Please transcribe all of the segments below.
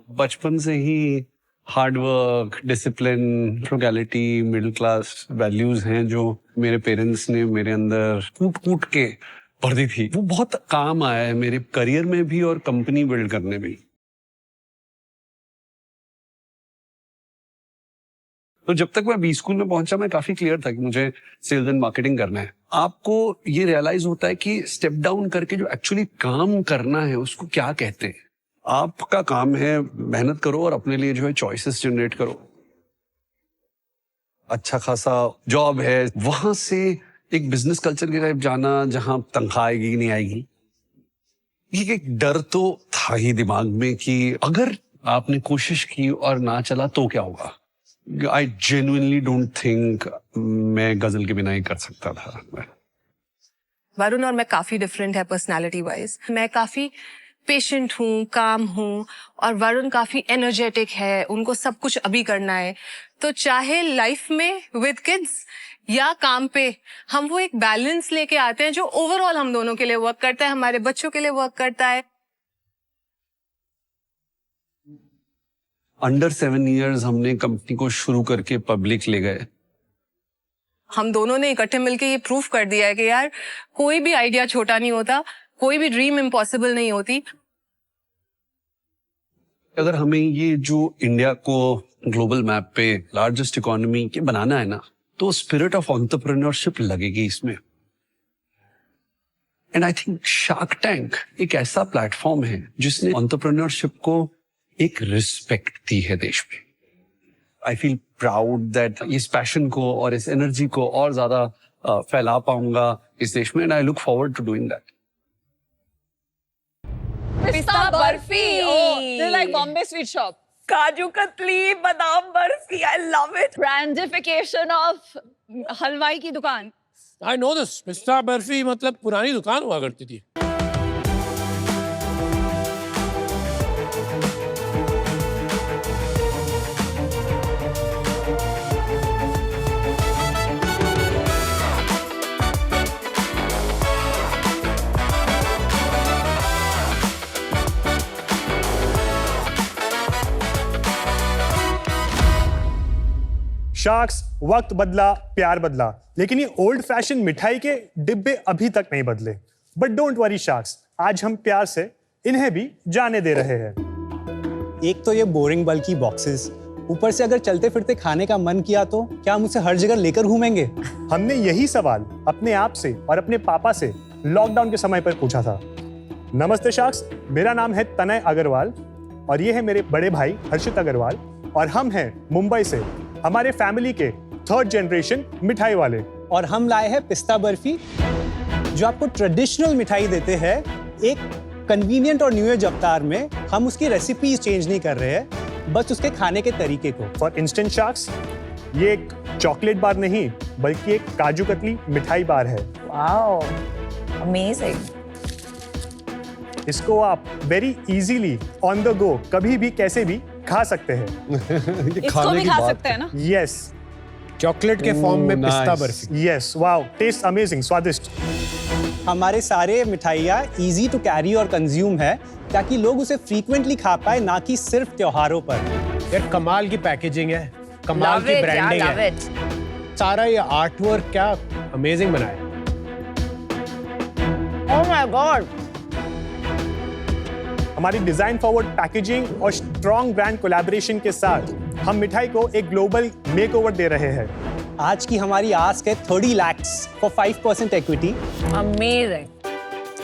बचपन से ही hard work, discipline, frugality, middle class values हैं जो मेरे पेरेंट्स ने मेरे अंदर कूट कूट के भर दी थी। वो बहुत काम आया है मेरे करियर में भी और कंपनी बिल्ड करने में। तो जब तक मैं बी स्कूल में पहुंचा मैं काफी क्लियर था कि मुझे सेल्स एंड मार्केटिंग करना है। आपको ये रियलाइज होता है कि स्टेप डाउन करके जो एक्चुअली काम करना है उसको क्या कहते हैं। आपका काम है मेहनत करो और अपने लिए जो है चॉइसेस जनरेट करो। अच्छा खासा जॉब है, वहां से एक बिजनेस कल्चर की तरफ जाना जहां तनख्वाह आएगी नहीं आएगी। ये एक डर तो था ही दिमाग में कि अगर आपने कोशिश की और ना चला तो क्या होगा। आई जेन्युइनली डोंट थिंक मैं गजल के बिना ही कर सकता था। वरुण और मैं काफी डिफरेंट है पर्सनालिटी वाइज। मैं काफी पेशेंट हूँ, काम हूँ, और वरुण काफी एनर्जेटिक है, उनको सब कुछ अभी करना है। तो चाहे लाइफ में विद किड्स या काम पे हम वो एक बैलेंस लेके आते हैं जो ओवरऑल हम दोनों के लिए वर्क करता है, हमारे बच्चों के लिए वर्क करता है। अंडर 7 इयर्स हमने कंपनी को शुरू करके पब्लिक ले गए। हम दोनों ने इकट्ठे मिलके ये प्रूफ कर दिया है कि यार कोई भी आइडिया छोटा नहीं होता, कोई भी ड्रीम इम्पॉसिबल नहीं होती। अगर हमें ये जो इंडिया को ग्लोबल मैप पे लार्जेस्ट इकोनॉमी के बनाना है ना, तो स्पिरिट ऑफ एंटरप्रेन्योरशिप लगेगी इसमें। And I think shark tank एक ऐसा प्लेटफॉर्म है जिसने एंटरप्रेन्योरशिप को एक रिस्पेक्ट दी है देश में। आई फील प्राउड दैट इस पैशन को और इस एनर्जी को और ज्यादा फैला पाऊंगा इस देश में, and I look forward to doing that. Pista barfi, oh, this is like Bombay sweet shop. Kaju katli, बादाम barfi, I love it. Brandification of हलवाई की दुकान। I know this. पिस्ता बर्फी मतलब पुरानी दुकान हुआ करती थी। शार्क्स, वक्त बदला, प्यार बदला, लेकिन ये ओल्ड फैशन मिठाई के डिब्बे अभी तक नहीं बदले। बट डोंट वरी शार्क्स, आज हम प्यार से इन्हें भी जाने दे रहे हैं। एक तो ये बोरिंग बल्कि बॉक्सेस, ऊपर से अगर चलते फिरते खाने का मन किया तो क्या हम उसे हर जगह लेकर घूमेंगे? हमने यही सवाल अपने आप से और अपने पापा से लॉकडाउन के समय पर पूछा था। नमस्ते शार्क्स, मेरा नाम है तनय अग्रवाल और ये है मेरे बड़े भाई हर्षित अग्रवाल, और हम हैं मुंबई से, हमारे फैमिली के 3rd जनरेशन मिठाई वाले। और हम लाए हैं पिस्ता बर्फी, जो आपको ट्रेडिशनल मिठाई देते हैं एक कन्वीनियंट और न्यू एज अवतार में। हम उसकी रेसिपीज चेंज नहीं कर रहे हैं, बस उसके खाने के तरीके को। फॉर इंस्टेंट शार्क्स, ये एक चॉकलेट बार नहीं बल्कि एक काजू कतली मिठाई बार है। Wow, amazing. इसको आप very easily on the go कभी भी कैसे भी खा सकते हैं। इसको भी खा सकते हैं ना? यस, चॉकलेट के फॉर्म में पिस्ता barfi. Yes, wow, test amazing, स्वादिष्ट। हमारे सारे मिठाइयाँ इजी टू कैरी और कंज्यूम है, ताकि लोग उसे फ्रीक्वेंटली खा पाए, ना कि सिर्फ त्योहारों पर। यार कमाल की पैकेजिंग है, कमाल की ब्रांडिंग है, सारा ये आर्ट वर्क क्या अमेजिंग बनाया। Oh my God. हमारी डिजाइन फॉरवर्ड पैकेजिंग और स्ट्रॉन्ग ब्रांड कोलैबोरेशन के साथ हम मिठाई को एक ग्लोबल मेकओवर दे रहे हैं। आज की हमारी आस्क है 30 लाख फॉर 5% इक्विटी। Amazing.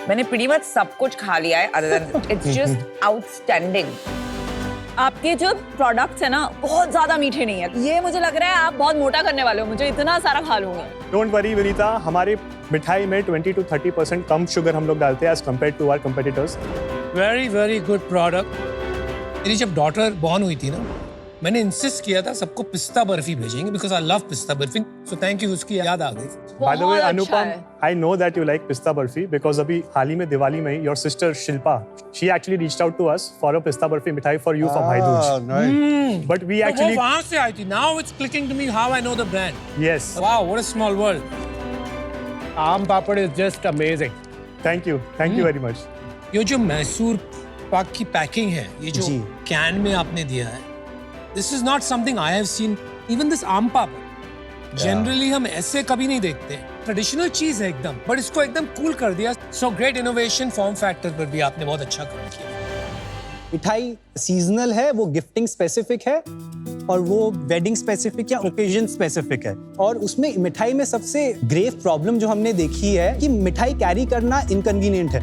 मैंने pretty much सब कुछ खा लिया है, other than it's just outstanding. आपके जो प्रोडक्ट्स है ना बहुत ज्यादा मीठे नहीं है। ये मुझे लग रहा है आप बहुत मोटा करने वाले हो, मुझे इतना सारा खा लूंगी। डोंट वरी विनीता, हमारे मिठाई में 20 to 30% कम शुगर हम लोग डालते हैं as compare to our competitors. Very very good product. मेरी जब डॉटर बॉर्न हुई थी ना, मैंने इंसिस्ट किया था सबको पिस्ता बर्फी भेजेंगे बिकॉज आई लव पिस्ता बर्फी। सो थैंक यू, उसकी याद आ गई। By the way Anupam, I know that you like pista barfi because अभी हाल ही में दिवाली में your sister Shilpa, she actually reached out to us for a pista barfi मिठाई फॉर यू फॉर भाई दूज। बट वी एक्चुअली वहां से आई थी। Now it's clicking to me how I know the brand. Yes, wow, what a small world. Aam papad is just amazing. Thank you very much. ये जो मैसूर पाक की packing है, ये जो कैन में आपने दिया है, this is not something I have seen. Even this आम पापड़ जनरली हम ऐसे कभी नहीं देखते. ट्रेडिशनल चीज है एकदम, बट इसको एकदम कूल कर दिया. So great innovation. Form factor पर भी आपने बहुत अच्छा काम किया. मिठाई सीजनल है, वो गिफ्टिंग स्पेसिफिक है, और वो वेडिंग स्पेसिफिक या ओकेजन स्पेसिफिक है. और उसमें मिठाई में सबसे ग्रेव प्रॉब्लम जो हमने देखी है कि मिठाई कैरी करना इनकन्वीनियंट है.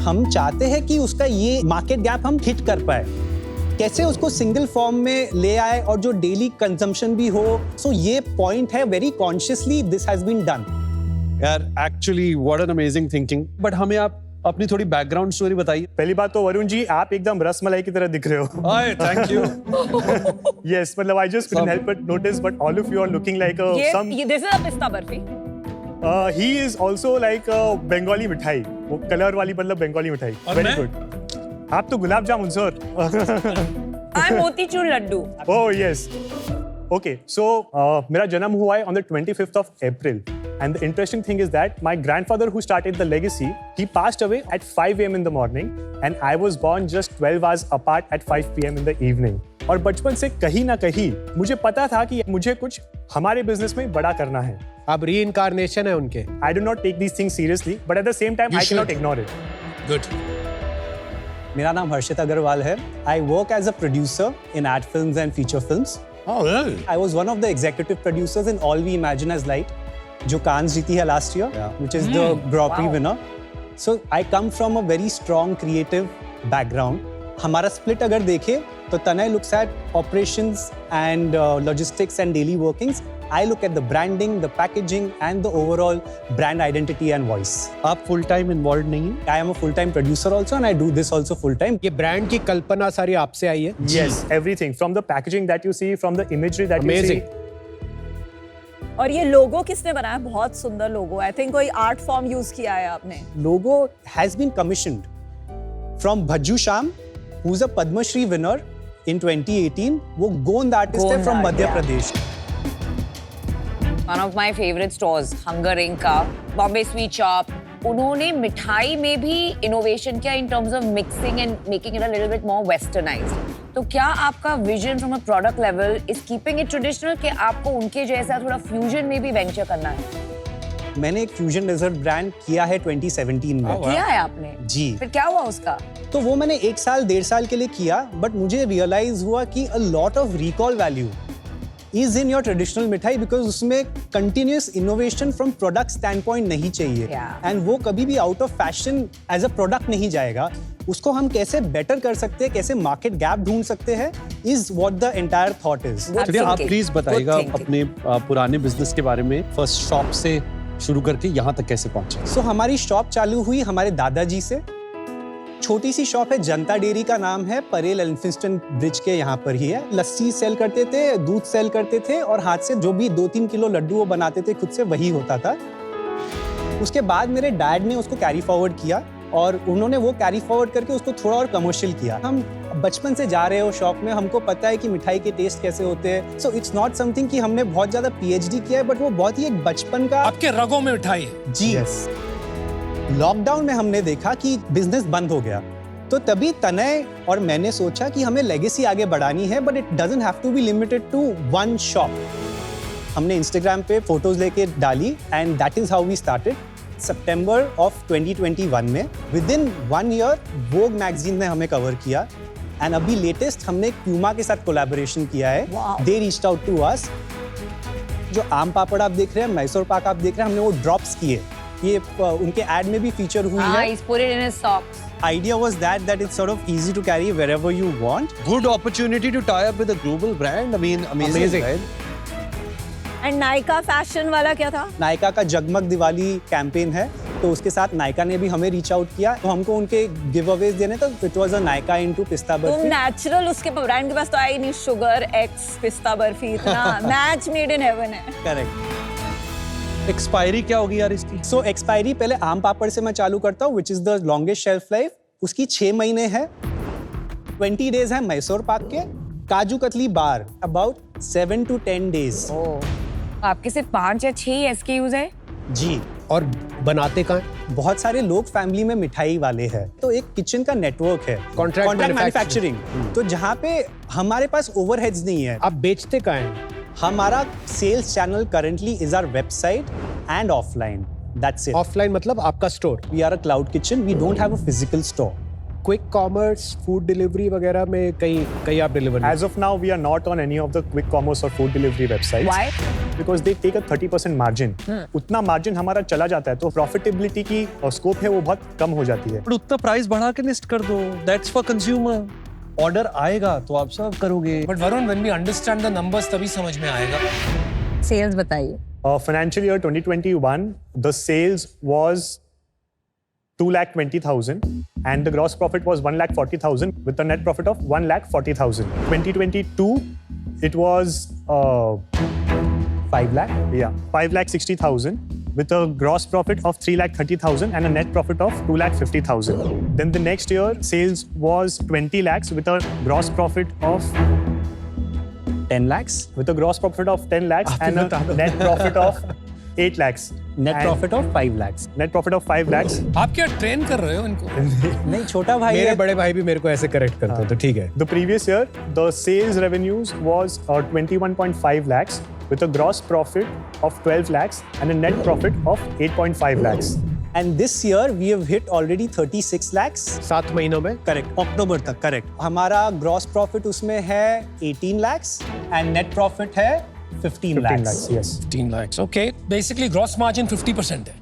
हम चाहते हैं कि उसका ये मार्केट गैप हम हिट कर पाए, कैसे उसको सिंगल फॉर्म में ले आए और जो डेली कंजम्पशन भी हो. सो ये पॉइंट है, very consciously this has been done. यार actually what an amazing thinking. But हमें आप अपनी थोड़ी बैकग्राउंड स्टोरी बताइए. पहली बात तो वरुण जी, आप एकदम रसमलाई की तरह दिख रहे हो. हाय, थैंक यू. Yes, मतलब I just couldn't help but notice, but all of you are looking like some. ये this is a पिस्ता barfi. He is also like a Bengali मिठाई, वो कलर वाली, मतलब बंगाली मिठाई. और Very मैं? good. आप तो gulab jamun sir. I'm motichoor laddoo. Oh yes. Okay, so मेरा जन्म हुआ है on the 25th of April. And the interesting thing is that my grandfather who started the legacy, he passed away at 5 a.m. in the morning, and I was born just 12 hours apart at 5 p.m. in the evening. और बचपन से कहीं ना कहीं मुझे पता था कि मुझे कुछ हमारे बिजनेस में बड़ा करना है. आप रीइंकार्नेशन है उनके. I do not take these things seriously, but at the same time, You I cannot should. ignore it. Good. मेरा नाम हर्षित अग्रवाल है. I work as a producer in ad films and feature films. Oh, really? I was one of the executive producers in All We Imagine as Light, जो कांस जीती है last year, which is the Grand Prix winner. So I come from a very strong creative background. हमारा split अगर देखें तो तनय looks at operations and logistics and daily workings. I look at the branding, the packaging and the overall brand identity and voice. आप full time involve नहीं हैं? I am a full-time producer also and I do this also full-time. ये brand की कल्पना सारी आपसे आई है. Yes, everything from the packaging that you see, from the imagery that Amazing. you see. और ये लोगो किसने बनाया? बहुत सुंदर लोगो. आई थिंक कोई आर्ट फॉर्म यूज किया है आपने. Logo has been commissioned from Bhajju Sham, who's a Padma Shri winner in 2018. वो गोंद आर्टिस्ट है from Madhya Pradesh. One of my favorite stores, Hunger Inc. का Bombay Sweet Shop. उन्होंने मिठाई में भी इनोवेशन किया in terms of mixing and making it a little bit more westernized. तो क्या आपका vision from a product level is keeping it traditional कि आपको उनके जैसा थोड़ा fusion में भी venture करना है? मैंने एक फ्यूजन डेजर्ट ब्रांड किया है 2017 में. किया है आपने? जी. फिर क्या हुआ उसका? तो वो मैंने 1 साल 1.5 साल के लिए किया, बट मुझे रियलाइज हुआ कि a lot of recall value is in your traditional mithai, because उसमें continuous innovation from product standpoint नहीं चाहिए. एंड वो कभी भी out of fashion as a product नहीं जाएगा. उसको हम कैसे बेटर कर सकते हैं, कैसे मार्केट गैप ढूंढ सकते हैं, is what the entire thought is. चलिए आप प्लीज बताइएगा Good thinking. अपने पुराने बिजनेस के बारे में. फर्स्ट शॉप से शुरू करके यहाँ तक कैसे पहुंचे? सो हमारी शॉप चालू हुई हमारे दादाजी से. छोटी सी शॉप है, जनता डेयरी का नाम है, परेल एल्फिंस्टन ब्रिज के यहाँ पर ही है. लस्सी सेल करते थे, दूध सेल करते थे, और हाथ से जो भी 2-3 किलो लड्डू वो बनाते थे खुद से, वही होता था. उसके बाद मेरे डैड ने उसको कैरी फॉरवर्ड किया, और उन्होंने वो कैरी फॉरवर्ड करके उसको थोड़ा और कमर्शियल किया. हम बचपन से जा रहे हो शॉप में, हमको पता है कि मिठाई के टेस्ट कैसे होते हैं. सो इट्स नॉट समथिंग कि हमने बहुत ज्यादा PhD किया है, बट वो बहुत ही एक बचपन का. आपके रगों में मिठाई है. जी. लॉकडाउन में हमने देखा कि बिजनेस बंद हो गया, तो तभी तनय और मैंने सोचा कि हमें लेगेसी आगे बढ़ानी है, but it doesn't have to be limited to one shop. हमने इंस्टाग्राम पे फोटोज लेके डाली, and that is how we started. सितंबर ऑफ 2021 में, within 1 year Vogue magazine ने हमें कवर किया. एंड अभी लेटेस्ट हमने प्यूमा के साथ कोलैबोरेशन किया है. They reached out to us. जो आम पापड़ आप देख रहे हैं, मैसूर पाक आप देख रहे हैं, हमने वो ड्रॉप्स किए. ये उनके एड में भी फीचर हुई है. He's put it in his socks. Idea was that it's sort of easy to carry wherever you want. Good opportunity to tie up with a global brand. I mean, amazing. Right? And Nykaa fashion वाला क्या था? नायका का जगमग Diwali campaign है, तो उसके साथ नायका ने भी हमें रीच आउट किया. तो हमको उनके गिव अवेज देने, तो it was a Nykaa into पिस्ता तुम बर्फी. नेचुरल उसके ब्रांड के पास तो आई नहीं. शुगर एक्स पिस्ता बर्फी, इतना मैच मेड इन हेवन है. करेक्ट. एक्सपायरी क्या होगी यार इसकी? सो एक्सपायरी पहले आम पापड़ से मैं चालू करता हूँ, which is the longest shelf life. उसकी 6 महीने है. 20 डेज है मैसूर पाक के. काजू कतली बार अबाउट 7 to 10 days. आपके सिर्फ 5 या 6 SKUs है? जी. और बनाते कहाँ हैं? बहुत सारे लोग फैमिली में मिठाई वाले हैं, तो एक किचन का नेटवर्क है, Contract मैन्युफैक्चरिंग। तो जहाँ पे हमारे पास ओवरहेड्स नहीं है। आप बेचते कहाँ हैं? हमारा sales channel currently is our website and offline, that's it. Offline मतलब आपका store? We are a cloud kitchen, we don't have a physical store. Quick commerce, food delivery वगैरह में कहीं आप deliver As of now, we are not on any of the quick commerce or food delivery websites. Why? Because they take a 30% margin. उतना margin हमारा चला जाता है, तो प्रॉफिटेबिलिटी की स्कोप है वो बहुत कम हो जाती है। पर उतना प्राइस बढ़ा के लिस्ट कर दो, दैट्स फॉर कंज्यूमर। ऑर्डर आएगा तो आप सर्व करोगे। But Varun, when we understand the numbers तभी समझ में आएगा। सेल्स बताइए। Financial year 2021, the sales was 2,20,000 and the gross profit was 1,40,000 with a net profit of 1,40,000. 2022, it was 5 lakh? yeah 5,60,000 with a gross profit of 3,30,000 and a net profit of 2,50,000. Then the next year, sales was 20 lakhs with a gross profit of 10 lakhs? with a gross profit of 10 lakhs and a net profit of 8 lakhs. Net And profit of 5 lakhs. net profit of 5 lakhs. आप क्या train कर रहे हो इनको? नहीं, छोटा भाई मेरे है। बड़े भाई भी मेरे को ऐसे करेक्ट करते हैं, तो ठीक है। The previous year, the sales revenues was 21.5 lakhs with a gross profit of 12 lakhs and a net profit of 8.5 lakhs. And this year we have hit already 36 lakhs. 7 महीनों में? करेक्ट, अक्टूबर तक। करेक्ट। हमारा gross profit उसमें है 18 lakhs and net profit है 15 15 lakhs. lakhs, yes. 15 lakhs, okay. Basically gross margin 50% है।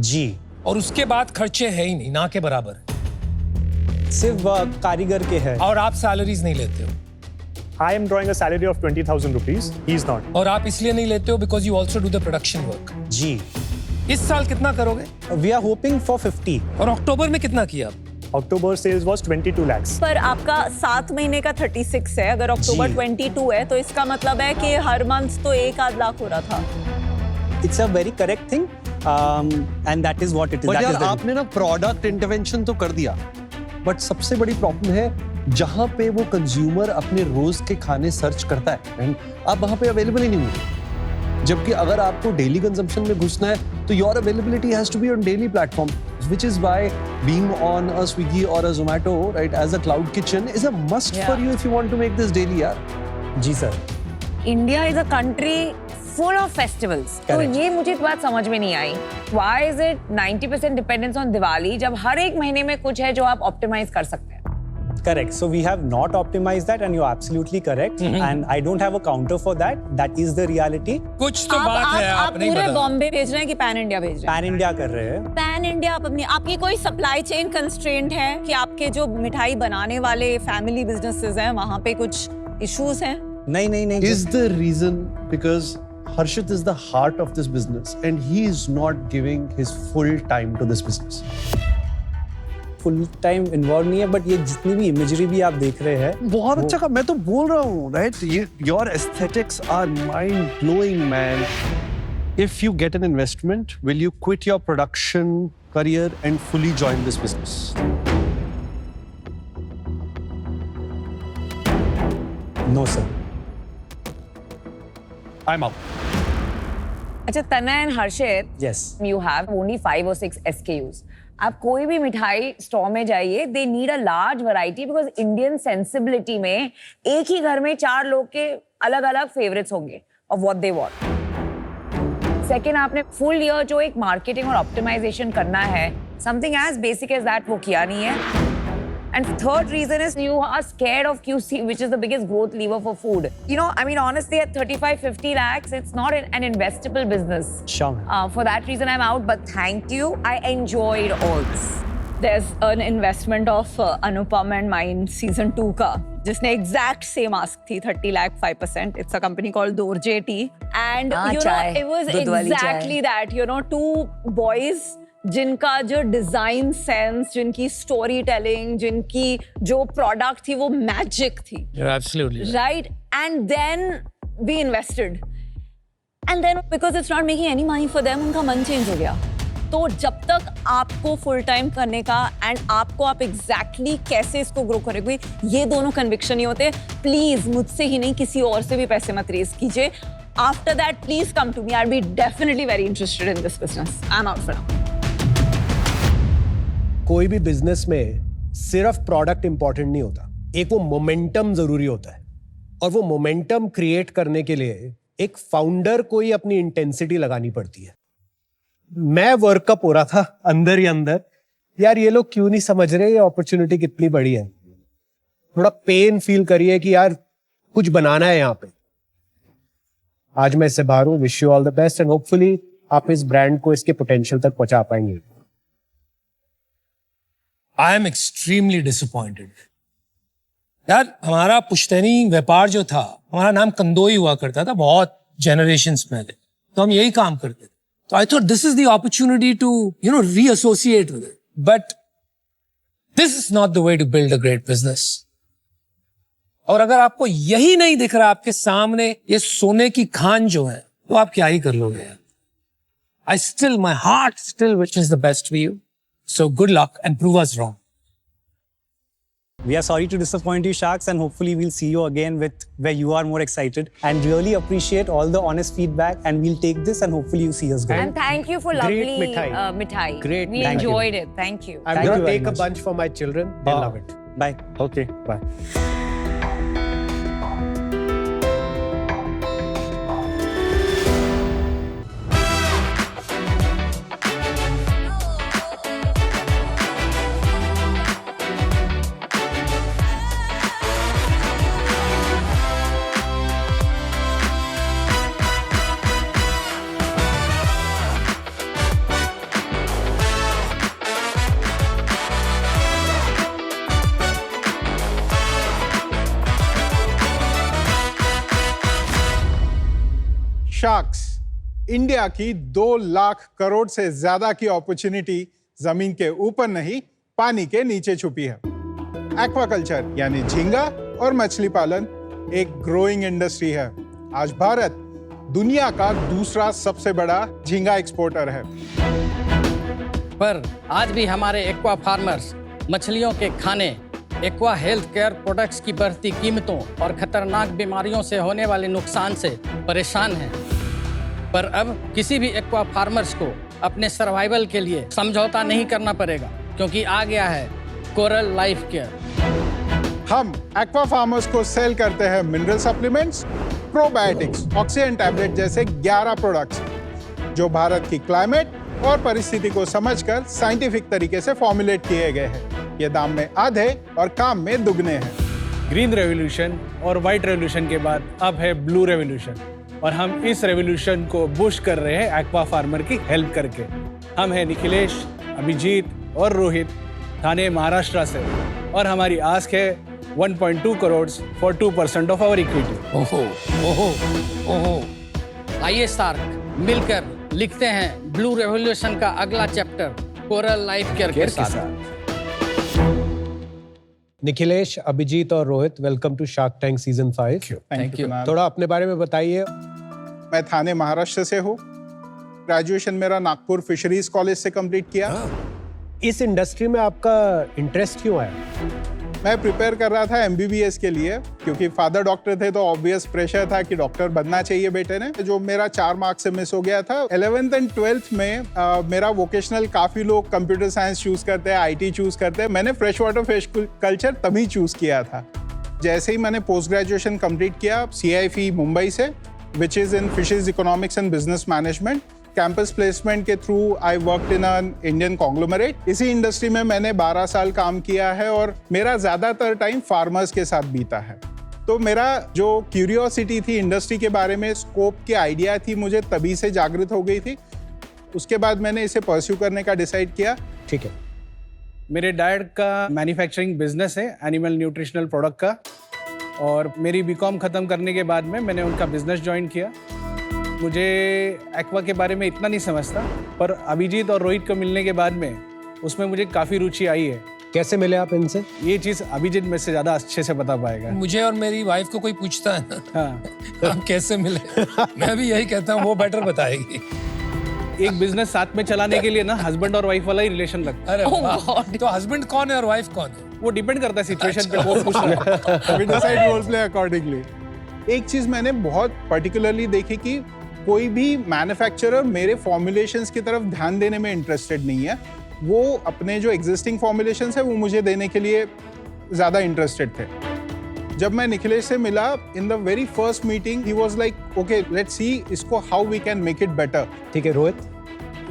जी। और उसके बाद खर्चे है ही नहीं, ना के बराबर। सिर्फ कारीगर के है। और आप सैलरीज नहीं लेते हो। I am drawing a salary of 20,000 rupees. He is not. और आप इसलिए नहीं लेते हो because you also do the production work. जी। इस साल कितना करोगे? We are hoping for 50। और अक्टूबर में कितना किया? October sales was 22 lakhs. पर आपका 7 महीने का 36 है, अगर अक्टूबर जी। 22 है तो इसका मतलब है कि हर मंथ तो 1-8 लाख हो रहा था। It's a very correct thing and that is what it is. But यार आपने ना प्रोडक्ट इंटरवेंशन तो कर दिया, बट सबसे बड़ी प्रॉब्लम है जहां पे वो कंज्यूमर अपने रोज के खाने सर्च करता है एंड आप वहां पे अवेलेबल ही नहीं होंगे। जबकि अगर आपको डेली कंजम्पशन में घुसना है तो your availability has to be on daily platform, which is why being on a Swiggy और a Zomato right as a cloud kitchen is a must for you if you want to make this daily यार। जी sir. India is a country full of festivals, तो Correct. ये मुझे बात समझ में नहीं आई। Why is it 90% dependence on Diwali, जब हर एक महीने में कुछ है जो आप ऑप्टिमाइज कर सकते हैं। Correct. So we have not optimized that, and you're absolutely correct. And I don't have a counter for that. That is the reality. कुछ तो बात है, आप नहीं पूरे बता। बॉम्बे भेज रहे हैं कि पैन इंडिया भेज रहे हैं? Pan India कर रहे हैं। पैन इंडिया आप अपनी, आपकी कोई सप्लाई चेन कंस्ट्रेंट है कि आपके जो मिठाई बनाने वाले फैमिली बिजनेसेस हैं वहां पे कुछ इश्यूज हैं? नहीं नहीं नहीं। Is the reason because Harshit is the heart of this business and he is not giving his full time to this business. Full time involve नहीं है, बट ये जितनी भी इमेजरी भी आप देख रहे हैं बहुत अच्छा का मैं तो बोल रहा हूँ right, your aesthetics are mind blowing man. If you get an investment will you quit your production career and fully join this business? No sir. I am out. अच्छा, Tanay and Harshit, yes. you have only 5 or 6 SKUs. आप कोई भी मिठाई store में जाइए, they need a large variety because Indian sensibility में एक ही घर में 4 लोग के अलग अलग फेवरेट्स होंगे of what they want. Second, आपने फुल ईयर जो एक मार्केटिंग और ऑप्टिमाइजेशन करना है, something as basic as that वो किया नहीं है। And third reason is you are scared of QC, which is the biggest growth lever for food. You know, I mean, honestly, at 35-50 lakhs, it's not an investable business. Sure. For that reason, I'm out. But thank you. I enjoyed all this. There's an investment of Anupam and mine season 2 का, जिसने exact same ask थी 30 lakh 5%. It's a company called Dorje Tea, and you know, it was exactly that. You know, 2 boys. जिनका जो design sense, जिनकी storytelling, जिनकी जो product थी वो मैजिक थी, right? And then we invested, and then because it's not making any money for them, उनका मन चेंज हो गया। तो जब तक आपको फुल टाइम करने का एंड आपको आप एग्जैक्टली कैसे इसको ग्रो करेंगे, ये दोनों कन्विक्शन नहीं होते, प्लीज मुझसे ही नहीं किसी और से भी पैसे मत रेज कीजिए। After that, please come to me. I'd be definitely very interested in this business. I'm out for now. कोई भी बिजनेस में सिर्फ प्रोडक्ट इंपॉर्टेंट नहीं होता, एक वो मोमेंटम जरूरी होता है, और वो मोमेंटम क्रिएट करने के लिए एक फाउंडर को ही अपनी इंटेंसिटी लगानी पड़ती है। मैं वर्कअप हो रहा था अंदर ही अंदर, यार ये लोग क्यों नहीं समझ रहे ये अपॉर्चुनिटी कितनी बड़ी है। थोड़ा पेन फील करिए कि यार कुछ बनाना है यहाँ पे। आज मैं इससे बाहर हूँ। Wish you all the best and hopefully आप इस ब्रांड को इसके पोटेंशियल तक पहुंचा पाएंगे। I am extremely disappointed. यार हमारा पुश्तैनी व्यापार जो था, हमारा नाम कंदोई हुआ करता था बहुत generations पहले, तो हम यही काम करते थे। तो I thought this is the opportunity to, reassociate with it. But this is not the way to build a great business. और अगर आपको यही नहीं दिख रहा आपके सामने ये सोने की खान जो है, तो आप क्या ही कर लोगे यार। my heart still wishes the best for you. So good luck and prove us wrong. We are sorry to disappoint you, Sharks, and hopefully we'll see you again with where you are more excited. And really appreciate all the honest feedback, and we'll take this and hopefully you see us grow. And thank you for Great lovely mithai. mithai. Great We mithai. enjoyed it. Thank you. I'm Thank gonna you very take a much. bunch for my children. They'll love it. Bye. Okay, bye. Sharks, India की 2 लाख करोड़ से ज्यादा की opportunity जमीन के ऊपर नहीं, पानी के नीचे छुपी है। एक्वाकल्चर यानी झींगा और मछली पालन एक ग्रोइंग इंडस्ट्री है। आज भारत दुनिया का दूसरा सबसे बड़ा झींगा एक्सपोर्टर है। पर आज भी हमारे एक्वा फार्मर्स मछलियों के खाने, एक्वा हेल्थ केयर प्रोडक्ट्स की बढ़ती कीमतों और खतरनाक बीमारियों से होने वाले नुकसान से परेशान हैं। पर अब किसी भी एक्वा फार्मर्स को अपने सर्वाइवल के लिए समझौता नहीं करना पड़ेगा, क्योंकि आ गया है कोरल लाइफ केयर। हम एक्वा फार्मर्स को सेल करते हैं mineral supplements, probiotics, oxygen tablet जैसे 11 प्रोडक्ट्स जो भारत की क्लाइमेट और परिस्थिति को समझकर साइंटिफिक तरीके से फॉर्मुलेट किए गए हैं। ये दाम में आधे और काम में दुगने हैं। ग्रीन रेवोल्यूशन और वाइट रेवोल्यूशन के बाद अब है ब्लू रेवोल्यूशन, और हम इस रेवोल्यूशन को बुश कर रहे हैं एक्वा फार्मर की हेल्प करके। हम हैं निखिलेश, अभिजीत और रोहित, ठाणे महाराष्ट्र से, और हमारी आस्क है 1.2 crore for 2% of our equity. ओहो ओहो ओहो, आइए सार्क मिलकर लिखते हैं ब्लू रेवोल्यूशन का अगला चैप्टर कोरल लाइफ केयर के साथ। निखिलेश, अभिजीत और Rohit, welcome to Shark Tank season 5। Thank you. थोड़ा अपने बारे में बताइए। मैं ठाणे महाराष्ट्र से हूँ। ग्रेजुएशन मेरा नागपुर फिशरीज कॉलेज से कंप्लीट किया। इस इंडस्ट्री में आपका इंटरेस्ट क्यों आया? मैं प्रिपेयर कर रहा था MBBS के लिए, क्योंकि फादर डॉक्टर थे तो ऑब्वियस प्रेशर था कि डॉक्टर बनना चाहिए बेटे ने, जो मेरा 4 मार्क्स से मिस हो गया था। 11th एंड 12th में मेरा वोकेशनल, काफी लोग कंप्यूटर साइंस चूज करते हैं, IT चूज करते हैं, मैंने फ्रेश वाटर फिश कल्चर तभी चूज किया था। जैसे ही मैंने पोस्ट ग्रेजुएशन कंप्लीट किया CIFE मुंबई से, which is in fishes economics and business management, campus placement के through I worked in an Indian conglomerate. इसी इंडस्ट्री में मैंने 12 साल काम किया है और मेरा ज्यादातर टाइम फार्मर्स के साथ बीता है। तो मेरा जो क्यूरियोसिटी थी इंडस्ट्री के बारे में, स्कोप की आइडिया थी, मुझे तभी से जागृत हो गई थी। उसके बाद मैंने इसे परस्यू करने का डिसाइड किया। ठीक है। मेरे डैड का मैन्युफैक्चरिंग बिजनेस है एनिमल न्यूट्रिशनल प्रोडक्ट का, और मेरी BCom ख़त्म करने के बाद में मैंने उनका बिजनेस ज्वाइन किया। मुझे एक्वा के बारे में इतना नहीं समझता, पर अभिजीत और रोहित को मिलने के बाद में उसमें मुझे काफ़ी रुचि आई है। कैसे मिले आप इनसे? ये चीज़ अभिजीत में से ज़्यादा अच्छे से बता पाएगा। मुझे और मेरी वाइफ को कोई पूछता है ना, हाँ, आप कैसे मिले, मैं भी यही कहता हूँ, वो बेटर बताएगी। एक बिजनेस साथ में चलाने के लिए ना हस्बैंड और वाइफ वाला ही रिलेशन लगता है। अरे वाह, तो हस्बैंड कौन है और वाइफ कौन है? वो डिपेंड करता है सिचुएशन पे, वो पूछ रहा है। We decide roles play accordingly. एक चीज मैंने बहुत पर्टिकुलरली देखी कि कोई भी मैन्युफैक्चरर मेरे फॉर्मुलेशंस की तरफ ध्यान देने में इंटरेस्टेड नहीं है। वो अपने जो एग्जिस्टिंग फॉर्मुलेशंस है वो मुझे देने के लिए ज्यादा इंटरेस्टेड थे। जब मैं निखिलेश से मिला in the very first meeting ही was like okay let's see इसको how we can make it better. ठीक है रोहित।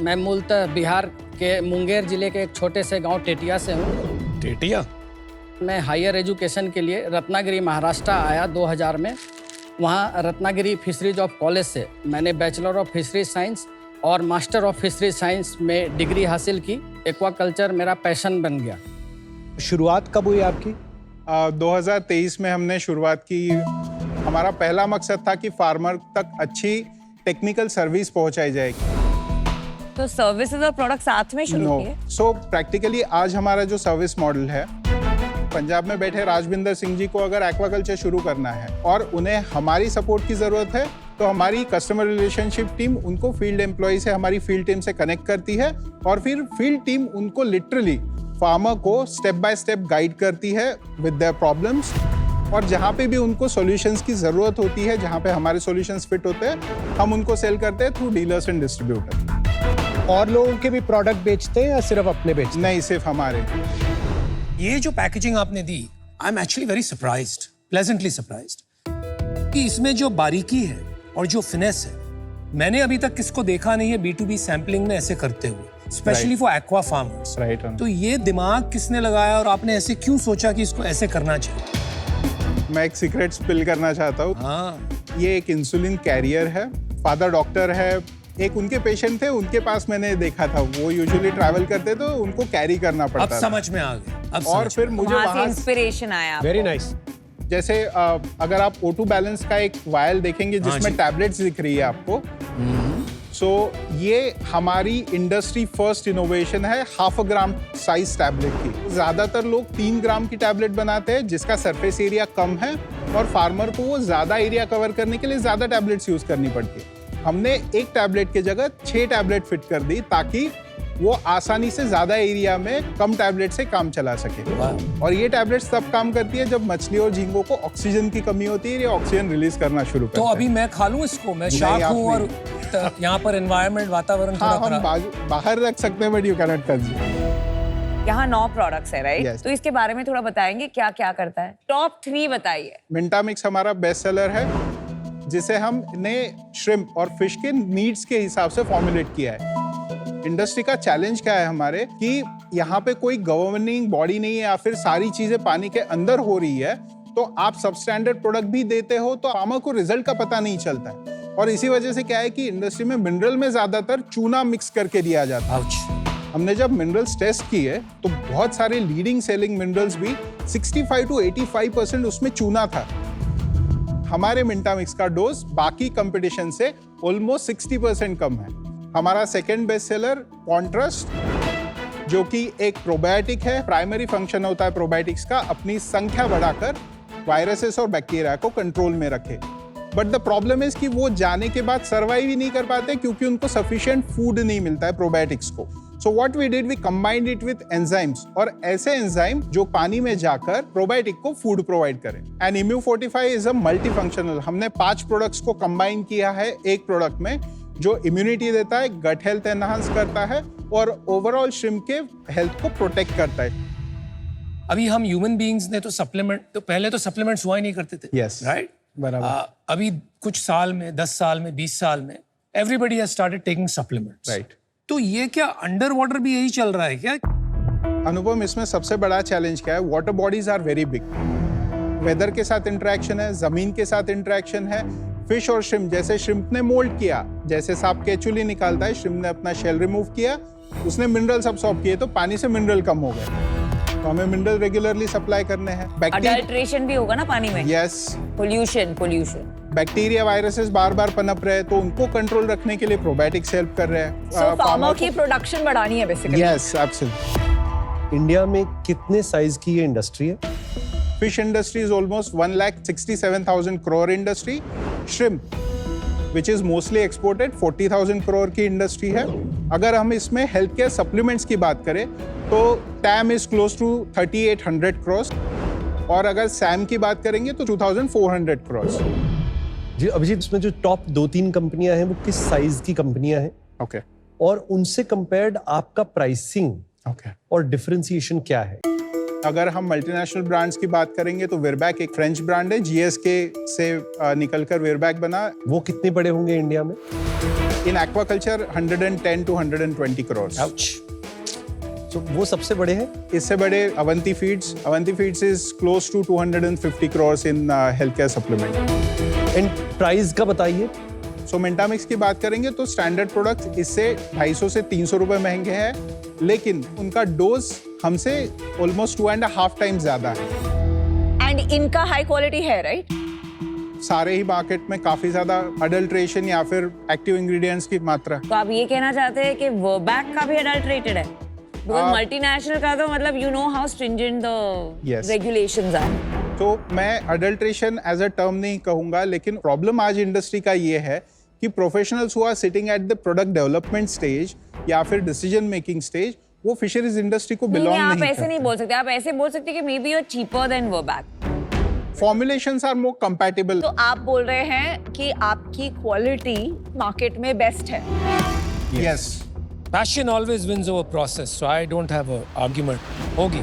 मैं मूलतः बिहार के मुंगेर जिले के एक छोटे से गांव टेटिया से हूँ। टेटिया? मैं हायर एजुकेशन के लिए रत्नागिरी महाराष्ट्र आया 2000 में। वहाँ रत्नागिरी फिशरीज ऑफ कॉलेज से मैंने बैचलर ऑफ फिशरीज साइंस और मास्टर ऑफ फिशरीज साइंस में डिग्री हासिल की। एक्वाकल्चर मेरा पैशन बन गया। शुरुआत कब हुई आपकी? 2023 में हमने शुरुआत की। हमारा पहला मकसद था कि फार्मर तक अच्छी टेक्निकल सर्विस पहुंचाई जाएगी। तो सर्विसेज और प्रोडक्ट साथ में शुरू किए? सो प्रैक्टिकली आज हमारा जो सर्विस मॉडल है, पंजाब में बैठे राजविंदर सिंह जी को अगर एक्वाकल्चर शुरू करना है और उन्हें हमारी सपोर्ट की जरूरत है तो हमारी कस्टमर रिलेशनशिप टीम उनको फील्ड एम्प्लॉय से, हमारी फील्ड टीम से कनेक्ट करती है और फिर फील्ड टीम उनको लिटरली फार्मर को स्टेप बाय स्टेप गाइड करती है विद देयर प्रॉब्लम्स। और जहाँ पे भी उनको सॉल्यूशंस की जरूरत होती है, जहाँ पे हमारे सॉल्यूशंस फिट होते हैं, हम उनको सेल करते हैं थ्रू डीलर्स एंड डिस्ट्रीब्यूटर। और लोगों के भी प्रोडक्ट बेचते हैं या सिर्फ अपने बेचते हैं? नहीं, सिर्फ हमारे। ये जो पैकेजिंग आपने दी, I am actually very surprised, pleasantly surprised कि इसमें जो बारीकी है और जो फिनेस है, मैंने अभी तक किसको देखा नहीं है B2B सैम्पलिंग में ऐसे करते हुए, specially for aqua farmers. Right. तो ये दिमाग किसने लगाया और आपने ऐसे क्यों सोचा कि इसको ऐसे करना चाहिए? मैं एक सीक्रेट स्पिल करना चाहता हूँ। हाँ, ये एक इंसुलिन कैरियर है। फादर डॉक्टर है, एक उनके पेशेंट थे, उनके पास मैंने देखा था, वो यूजुअली ट्रैवल करते तो उनको कैरी करना पड़ता था। अब समझ में आ गया। और फिर मुझे वहाँ से वहाँ इंस्पिरेशन आया। Very nice. जैसे अगर आप O2 बैलेंस का एक वायल देखेंगे जिसमें टैबलेट्स दिख रही है आपको, सो ये हमारी इंडस्ट्री फर्स्ट इनोवेशन है 0.5 ग्राम साइज टैबलेट की। ज्यादातर लोग 3 ग्राम की टैबलेट बनाते हैं जिसका सरफेस एरिया कम है और फार्मर को वो ज्यादा एरिया कवर करने के लिए ज्यादा टैबलेट्स यूज करनी पड़ती है। हमने एक टैबलेट की जगह 6 टैबलेट फिट कर दी ताकि वो आसानी से ज्यादा एरिया में कम टैबलेट से काम चला सके। और ये टैबलेट्स तब काम करती है जब मछली और झींगों को ऑक्सीजन की कमी होती है, ये ऑक्सीजन रिलीज करना शुरू करते तो हैं। अभी मैं खा लूं इसको? मैं शार्क हूं और यहाँ पर एनवायरनमेंट, वातावरण हाँ, थोड़ा हम बाहर रख सकते हैं but you can not consume. यहाँ 9 प्रोडक्ट्स है, राइट? Yes. तो इसके बारे में थोड़ा बताएंगे क्या क्या करता है? टॉप 3 बताइए। मिंटा मिक्स हमारा बेस्ट सेलर है जिसे हमने श्रिम्प और फिश के नीड्स के हिसाब से फॉर्मुलेट किया है। इंडस्ट्री का चैलेंज क्या है हमारे कि यहाँ पे कोई गवर्निंग बॉडी नहीं है या फिर सारी चीजें पानी के अंदर हो रही है, तो आप सब स्टैंडर्ड प्रोडक्ट भी देते हो तो फार्मर को रिजल्ट का पता नहीं चलता है। और इसी वजह से क्या है कि इंडस्ट्री में मिनरल में ज्यादातर चूना मिक्स करके दिया जाता है। हमने जब मिनरल्स टेस्ट किए तो बहुत सारे लीडिंग सेलिंग मिनरल्स भी 65 to 85% उसमें चूना था। हमारे मिंटा मिक्स का डोज बाकी कंपटीशन से ऑलमोस्ट 60% कम है। हमारा सेकंड बेस्ट सेलर कॉन्ट्रास्ट, जो कि एक प्रोबायोटिक है। प्राइमरी फंक्शन होता है प्रोबायोटिक्स का अपनी संख्या बढ़ाकर वायरसेस और बैक्टीरिया को कंट्रोल में रखे। बट द प्रॉब्लम इज कि वो जाने के बाद सर्वाइव ही नहीं कर पाते क्योंकि उनको सफिशिएंट फूड नहीं मिलता है प्रोबायोटिक्स को। So what we did, we combined it with enzymes, और ऐसे एंजाइम जो पानी में जाकर प्रोबायोटिक को फूड प्रोवाइड करें। And Immu Fortify is a multi functional. हमने 5 प्रोडक्ट्स को कंबाइन किया है एक प्रोडक्ट में, जो इम्यूनिटी देता है, गट हेल्थ एनहांस करता है और ओवरऑल श्रिम्प के हेल्थ को प्रोटेक्ट करता है। अभी हम ह्यूमन बीइंग्स ने तो सप्लीमेंट, तो पहले तो सप्लीमेंट्स हुआ ही नहीं करते थे। Yes. राइट, बराबर। अभी कुछ साल में, 10 साल में, 20 साल में everybody has started taking supplements. Right. तो ये क्या अंडर वाटर भी यही चल रहा है क्या? अनुपम, इसमें सबसे बड़ा चैलेंज क्या है, water bodies are very big. Weather के साथ इंटरेक्शन है, जमीन के साथ इंटरेक्शन है। फिश और श्रिम्प, जैसे श्रिम्प ने मोल्ड किया, जैसे सांप केचुली निकालता है, श्रिम्प ने अपना शेल रिमूव किया, उसने मिनरल्स अब्सॉर्ब किए तो पानी से मिनरल कम हो गए। तो हमें मिनरल रेगुलरली सप्लाई करने हैं। अडल्ट्रेशन भी होगा ना पानी में? यस। पोल्यूशन। बैक्टीरिया, वायरसेस बार बार पनप रहे हैं तो उनको कंट्रोल रखने के लिए प्रोबायोटिक्स हेल्प कर रहे हैं। सो फार्मर की प्रोडक्शन बढ़ानी है बेसिकली। Yes, absolutely. इंडिया में कितने साइज की ये इंडस्ट्री है? Fish industry is almost 1,67,000 crore industry. Shrimp, which is mostly exported, 40,000 crore की इंडस्ट्री है। अगर हम इसमें हेल्थ केयर सप्लीमेंट्स की बात करें तो TAM is close to 3,800 crores और अगर SAM की बात करेंगे तो 2,400 crores। जी अभिजीत, इसमें जो टॉप 2-3 कंपनियां हैं वो किस साइज की कंपनियां हैं ओके और उनसे कंपेयर्ड आपका प्राइसिंग ओके और डिफरेंशिएशन क्या है? अगर हम मल्टीनेशनल ब्रांड्स की बात करेंगे तो विरबैक एक फ्रेंच ब्रांड है, जीएसके से निकलकर विरबैक बना। वो कितने बड़े होंगे इंडिया में? In aquaculture 110 to 120 crore. तो वो सबसे बड़े हैं। इससे बड़े Avanti feeds is close to 250 crore in health care supplement. And price का बताइए। सो मिंटामिक्स की बात करेंगे तो स्टैंडर्ड प्रोडक्ट्स इससे 250 से 300 रुपए महंगे हैं, लेकिन उनका डोज हमसे ऑलमोस्ट 2.5 टाइम्स ज्यादा है। एंड इनका हाई क्वालिटी है, राइट? सारे ही मार्केट में काफी ज्यादा अडल्ट्रेशन या फिर एक्टिव इंग्रेडिएंट्स की मात्रा। तो आप ये कहना चाहते हैं कि वर्बैक का भी अडल्ट्रेटेड है? बिकॉज़ मल्टीनेशनल का तो मतलब you know how stringent the regulations are. तो मैं अडल्ट्रेशन एज अ टर्म नहीं कहूंगा, लेकिन प्रॉब्लम आज इंडस्ट्री का ये है कि professionals who are sitting at the product development stage या फिर डिसीजन मेकिंग स्टेज, वो फिशरीज इंडस्ट्री को बिलोंग नहीं करते। आप ऐसे नहीं बोल सकते, आप ऐसे बोल सकते कि may be you are cheaper than Virbac. Formulations are more compatible. तो आप बोल रहे हैं कि आपकी क्वालिटी मार्केट में बेस्ट है। Yes. Passion always wins over process, so I don't have an argument. होगी।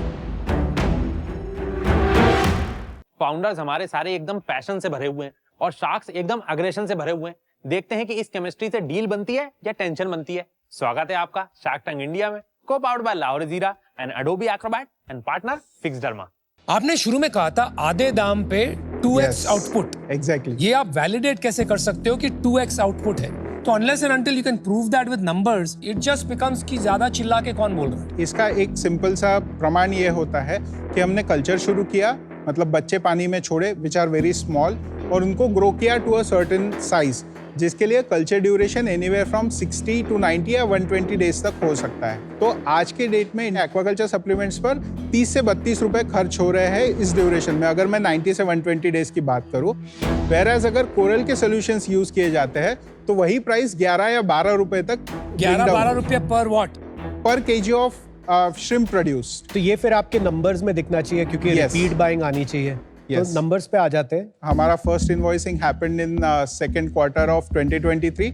फाउंडर्स हमारे सारे एकदम पैशन से भरे हुए हैं और शार्क्स एकदम अग्रेशन से भरे हुए हैं। देखते हैं कि इस केमिस्ट्री से डील बनती है या टेंशन बनती है। स्वागत है आपका शार्क टैंक इंडिया में, को पावर्ड बाय लाहौर जीरा and Adobe Acrobat and partner fix derma. आपने शुरू में कहा था आधे दाम पे 2x आउटपुट। एग्जैक्टली। ये आप वैलिडेट कैसे कर सकते हो कि 2x आउटपुट है? तो unless and until you can prove that with numbers, it just becomes कि ज्यादा चिल्ला के कौन बोल रहा है? इसका एक सिंपल सा प्रमाण ये होता है कि हमने कल्चर शुरू किया, मतलब बच्चे पानी में छोड़े विच आर वेरी स्मॉल, और उनको ग्रो किया टू अ सर्टेन साइज, जिसके लिए culture duration anywhere from 60 to 90 या 120 डेज तक हो सकता है। तो आज के डेट में एक्वाकल्चर सप्लीमेंट्स पर 30 से 32 रुपए खर्च हो रहे हैं इस ड्यूरेशन में, अगर मैं 90 से 120 डेज की बात करूं। वेयरएज अगर कोरल के सॉल्यूशंस यूज किए जाते हैं तो वही प्राइस 11 या 12 रुपए तक, 11-12 रुपया पर वॉट, पर केजी ऑफ श्रिम्प प्रोड्यूस्ड। तो ये फिर आपके नंबर्स में दिखना चाहिए क्योंकि रिपीट बाइंग आनी चाहिए। तो नंबर्स पे आ जाते हैं। हमारा first invoicing happened in second quarter of 2023।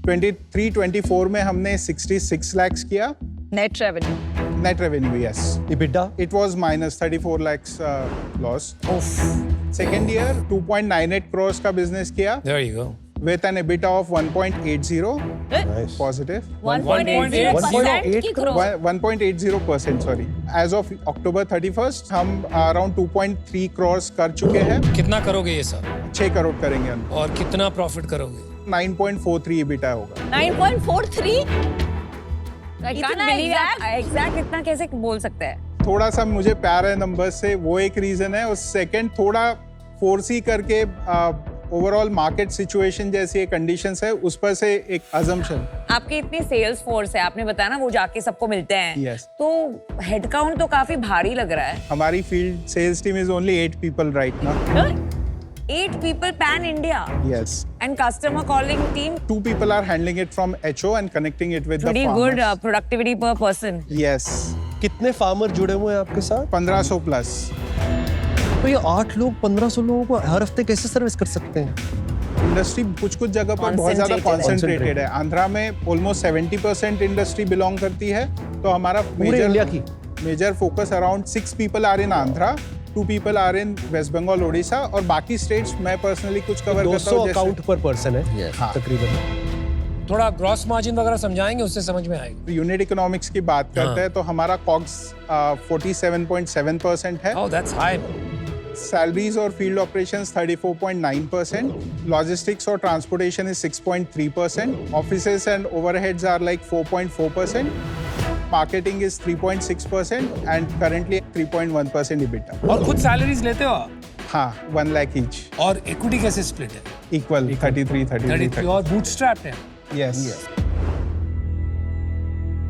23-24 में हमने 66 lakhs किया net revenue. Yes. EBITDA? It was minus 34 lakhs loss. Second year 2.98 crores का बिजनेस किया There you go. with an EBITDA of 1.80 positive. 1.80%, sorry. As of October 31st, हम around 2.3 crores कर चुके हैं। कितना करोगे ये सब? 6 करोड़ करेंगे हम। और कितना प्रॉफिट करोगे? 9.43 EBITDA होगा। 9.43? एग्जैक्ट इतना कैसे बोल सकते हैं? थोड़ा सा मुझे प्यार है नंबर से, वो एक रीजन है, और सेकंड थोड़ा फोर्सी करके ओवरऑल मार्केट सिचुएशन जैसी कंडीशंस है उस पर से एक अजम्पशन। आपकी इतनी सेल्स फोर्स है, आपने बताया ना वो जाके सबको मिलते हैं। Yes. तो हेड काउंट तो काफी भारी लग रहा है। हमारी field sales team is only 8 people right now. 8 people pan India. Yes. And customer calling team. 2 people are handling it from HO and connecting it with Pretty the farmers. good productivity per person. Yes. कितने farmer जुड़े हुए हैं आपके साथ? 1500 plus. तो ये 8 लोग 1500 लोगों को हर हफ्ते कैसे सर्विस कर सकते हैं? इंडस्ट्री कुछ कुछ जगह पर बहुत ज्यादा कॉन्सेंट्रेटेड है। आंध्रा में ऑलमोस्ट 70% इंडस्ट्री बिलोंग करती है, तो हमारा पूरे इंडिया की major focus around 6 people are in Andhra, 2 people are in West Bengal, Odisha, और बाकी स्टेट्स मैं पर्सनली कुछ कवर करता हूं। 200 अकाउंट पर पर्सन है तकरीबन। थोड़ा ग्रॉस मार्जिन वगैरह समझाएंगे, उससे समझ में आएगा। यूनिट इकोनॉमिक्स की बात करते हैं तो हमारा कॉग्स 47.7% है। Oh, that's high. सैलरीज और फील्ड ऑपरेशंस 34.9%, लॉजिस्टिक्स और transportation is 6.3%, offices and overheads are like 4.4%, marketing is 3.6% and currently 3.1% EBITDA। और खुद सैलरीज लेते हो आप? हाँ, 1 lakh each। और इक्विटी कैसे स्प्लिट है? इक्वल 33 और बूटस्ट्रैप्ड है? यस।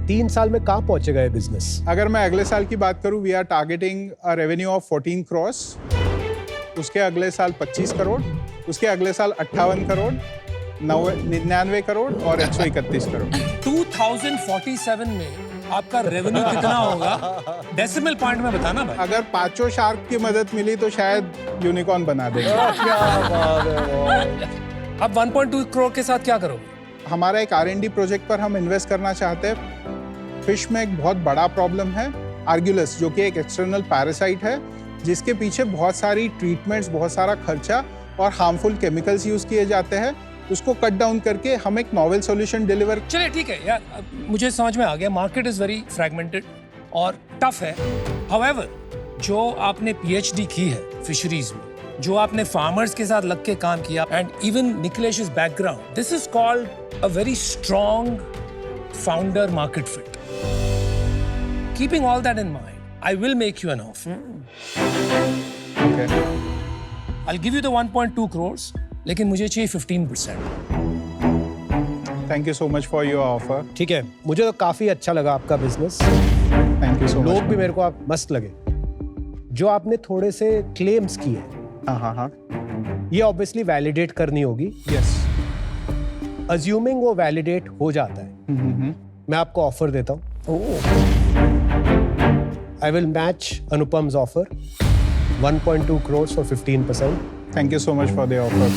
3 साल में कहाँ पहुंचेगा ये बिजनेस? अगर मैं अगले साल की बात करूं, we are targeting a revenue of 14 crores, उसके अगले साल 25 करोड़, उसके अगले साल 58 करोड़, 99 करोड़ और 131 करोड़। 2047 में आपका रेवेन्यू कितना होगा? डेसिमल पॉइंट में बताना भाई। अगर 5 शार्क की मदद मिली तो शायद यूनिकॉर्न बना देगा। अब 1.2 करोड़ के साथ क्या करोगे? हमारा एक R&D प्रोजेक्ट पर हम इन्वेस्ट करना चाहते हैं। फिश में एक बहुत बड़ा प्रॉब्लम है आर्गुलस, जो कि एक एक्सटर्नल पैरासाइट है, जिसके पीछे बहुत सारी ट्रीटमेंट्स, बहुत सारा खर्चा और हार्मफुल केमिकल्स यूज किए जाते हैं। उसको कट डाउन करके हम एक नोवेल सॉल्यूशन डिलीवर। चलिए ठीक है यार, अब मुझे समझ में आ गया, मार्केट इज वेरी फ्रैगमेंटेड और टफ है। हाउएवर, जो आपने पीएचडी की है फिशरीज में, जो आपने फार्मर्स के साथ लग के काम किया, and even Nikhilesh's background, this is called a very strong founder market fit. Keeping all that in mind, I will make you an offer. I'll give you the 1.2 crores, लेकिन मुझे चाहिए 15%। Thank you so much for your offer. ठीक है, मुझे तो काफी अच्छा लगा आपका business. Thank you so much. लोग भी मेरे को आप मस्त लगे। जो आपने थोड़े से क्लेम्स किए, हाँ, ये ऑब्वियसली वैलिडेट करनी होगी। यस। अज्यूमिंग वो वैलिडेट हो जाता है, मैं आपको ऑफर देता हूँ। I will match Anupam's offer 1.2 crores for 15%. Thank you so much for the offer.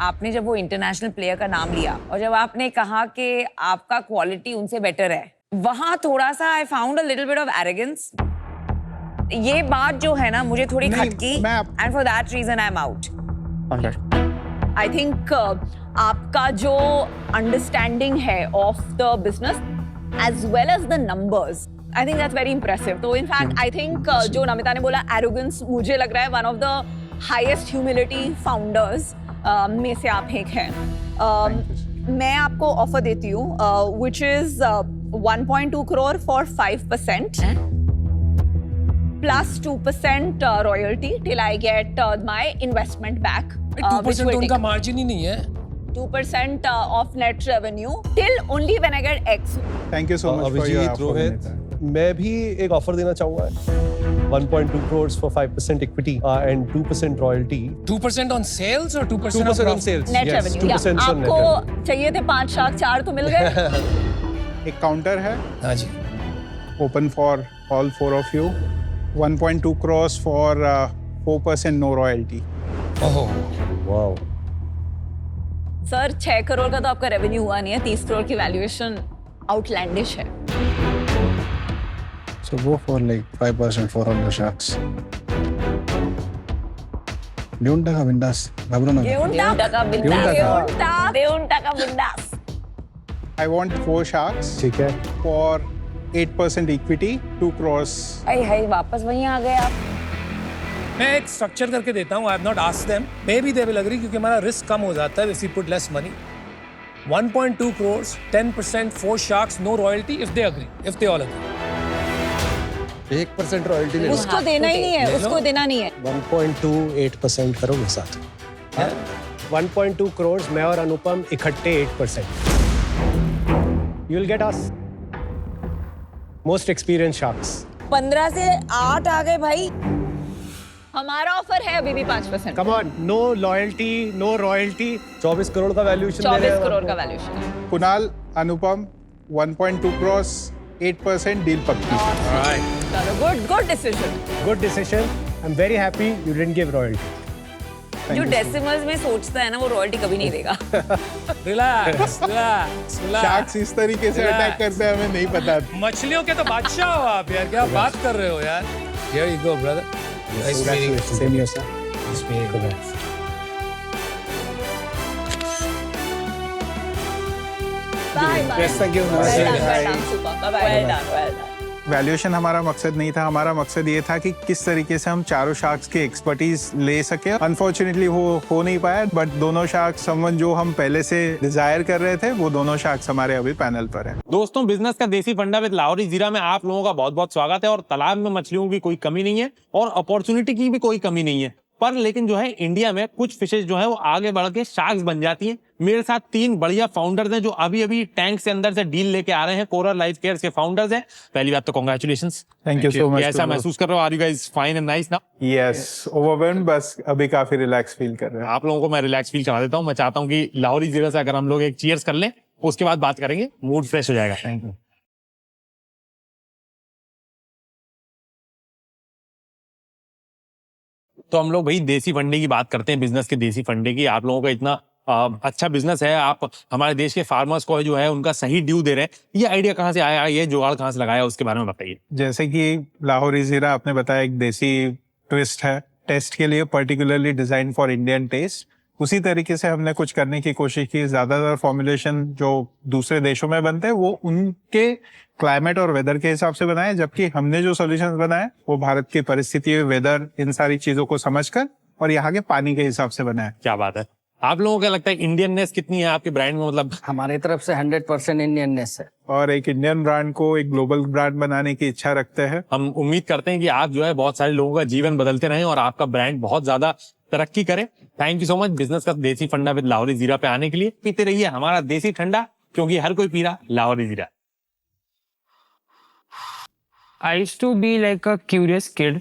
आपने जब वो इंटरनेशनल प्लेयर का नाम लिया और जब आपने कहा कि आपका क्वालिटी उनसे बेटर है, वहां थोड़ा सा I found a little bit of arrogance. ये बात जो है ना, मुझे थोड़ी खटकी, and for that reason I am out. I think आपका जो अंडरस्टैंडिंग है of the business as well as the numbers, I think that's very impressive. तो in fact, I think जो नमिता ने बोला arrogance, मुझे लग रहा है one of the highest humility founders में से आप एक हैं। मैं आपको ऑफर देती हूँ which is 1.2 crore for 5% plus 2% royalty till I get my investment back. 2% तो उनका मार्जिन ही नहीं है। 2% of net revenue till only when I get X. Thank you so much for your Rohit, मैं भी एक ऑफर देना चाहूंगा। 1.2 crores for 5% equity and 2% royalty. 2% on sales or 2% 2% on sales. Net Yes, revenue. 2% on net आपको revenue. चाहिए थे 5 शाख, 4 तो मिल गए। एक काउंटर है, हाँ जी। Open for all 4 of you. 1.2 crores for 4% no royalty. ओहो, Wow. सर 6 करोड़ का तो आपका रेवेन्यू हुआ नहीं है, 30 करोड़ की वैल्यूएशन आउटलैंडिश है। So go for like 5% for all the sharks. देऊन टाका बिंदास, घाबरू नका. देऊन टाका बिंदास, देऊन टाका बिंदास। I want 4 sharks ठीक है, for 8% equity, 2 crores. हाय वापस वहीं आ गए आप। मैं एक स्ट्रक्चर करके देता हूँ। I have not asked them, maybe they will agree, क्योंकि हमारा रिस्क कम हो जाता है if we put less money. 1.2 crores, 10%, 4 sharks, no royalty if they agree, if they all agree. 1% royalty ले लो। उसको देना ही नहीं है, उसको देना नहीं है। 1.28% करोगे साथ? 1.2 crores, मैं और अनुपम इकट्ठे 8%। You will get us most experienced sharks. 15 से 8 आ गए भाई। हमारा ऑफर है अभी भी 5%। Come on, no loyalty, no royalty. 24 crore का वैल्यूएशन दे रहे 24 हैं करोड़ आपको। का वैल्यूएशन। कुणाल, अनुपम, 1.2 crores, 8% डील पक्की। चलो, good decision. Good decision. I'm very happy you didn't give royalty. जो डेसिमल्स में सोचता है ना, वो रॉयल्टी कभी नहीं देगा। Relax, relax, relax. शार्क्स इस तरीके से Relax. अटैक करते हैं, हमें नहीं पता। मछलियों के तो बादशाह हो आप यार, क्या बात कर रहे हो यार। Here you go, brother. Nice meeting you. Same here, sir. Nice meeting you. Bye bye. Yes, thank you. Well done, super. Well done. Valuation हमारा मकसद नहीं था, हमारा मकसद ये था कि किस तरीके से हम चारों शार्क्स की एक्सपर्टीज ले सके। अनफॉर्चुनेटली वो हो नहीं पाया, बट दोनों शार्क्स समवन जो हम पहले से डिजायर कर रहे थे, वो दोनों शार्क्स हमारे अभी पैनल पर हैं। दोस्तों, बिजनेस का देसी फंडा विद लाहौरी जीरा में आप लोगों का बहुत बहुत स्वागत है। और तालाब में मछलियों की कोई कमी नहीं है और अपॉर्चुनिटी की भी कोई कमी नहीं है, पर लेकिन जो है इंडिया में कुछ फिशेज जो है वो आगे बढ़ के शार्क्स बन जाती हैं। मेरे साथ 3 बढ़िया फाउंडर्स हैं जो अभी अभी टैंक से अंदर से डील लेके आ रहे हैं। कोरल लाइफ केयर के फाउंडर्स हैं। पहली बात तो congratulations, thank you so much. ऐसा महसूस कर रहे हो? Are you guys fine and nice now? Yes, overwhelmed, बस अभी काफी रिलैक्स फील कर रहे हैं। आप लोगों को मैं रिलैक्स फील करा देता हूँ। मैं चाहता हूँ कि लाहौरी जीरा से अगर हम लोग एक चीयर्स कर लें, उसके बाद बात करेंगे, मूड फ्रेश हो जाएगा। Thank you. तो हम लोग भाई देसी फंडे की बात करते हैं, बिजनेस के देसी फंडे की। आप लोगों का इतना अच्छा बिजनेस है, आप हमारे देश के फार्मर्स को जो है उनका सही ड्यू दे रहे हैं, ये आइडिया कहाँ से आया, ये जुगाड़ कहाँ से लगाया, उसके बारे में बताइए। जैसे कि लाहौरी जीरा आपने बताया एक देसी ट्विस्ट है, टेस्ट के लिए particularly design for Indian taste. उसी तरीके से हमने कुछ करने की कोशिश की। ज्यादातर फॉर्मुलेशन जो दूसरे देशों में बनते हैं वो उनके क्लाइमेट और वेदर के हिसाब से बनाए, जबकि हमने जो सॉल्यूशंस बनाए वो भारत की परिस्थिति, वेदर, इन सारी चीजों को समझकर और यहाँ के पानी के हिसाब से बनाए। क्या बात है। आप लोगों को क्या लगता है इंडियननेस कितनी है आपके ब्रांड में? मतलब हमारी तरफ से 100% इंडियननेस है। और एक इंडियन ब्रांड को एक ग्लोबल ब्रांड बनाने की इच्छा रखते हैं। हम उम्मीद करते हैं कि आप जो है बहुत सारे लोगों का जीवन बदलते रहें और आपका ब्रांड बहुत ज्यादा तरक्की करे। Thank you so much business का देसी फंडा विद लाहौरी जीरा पे आने के लिए। पीते रहिए हमारा देसी ठंडा, क्योंकि हर कोई पी रहा लाहौरी जीरा। I used to be like a curious kid.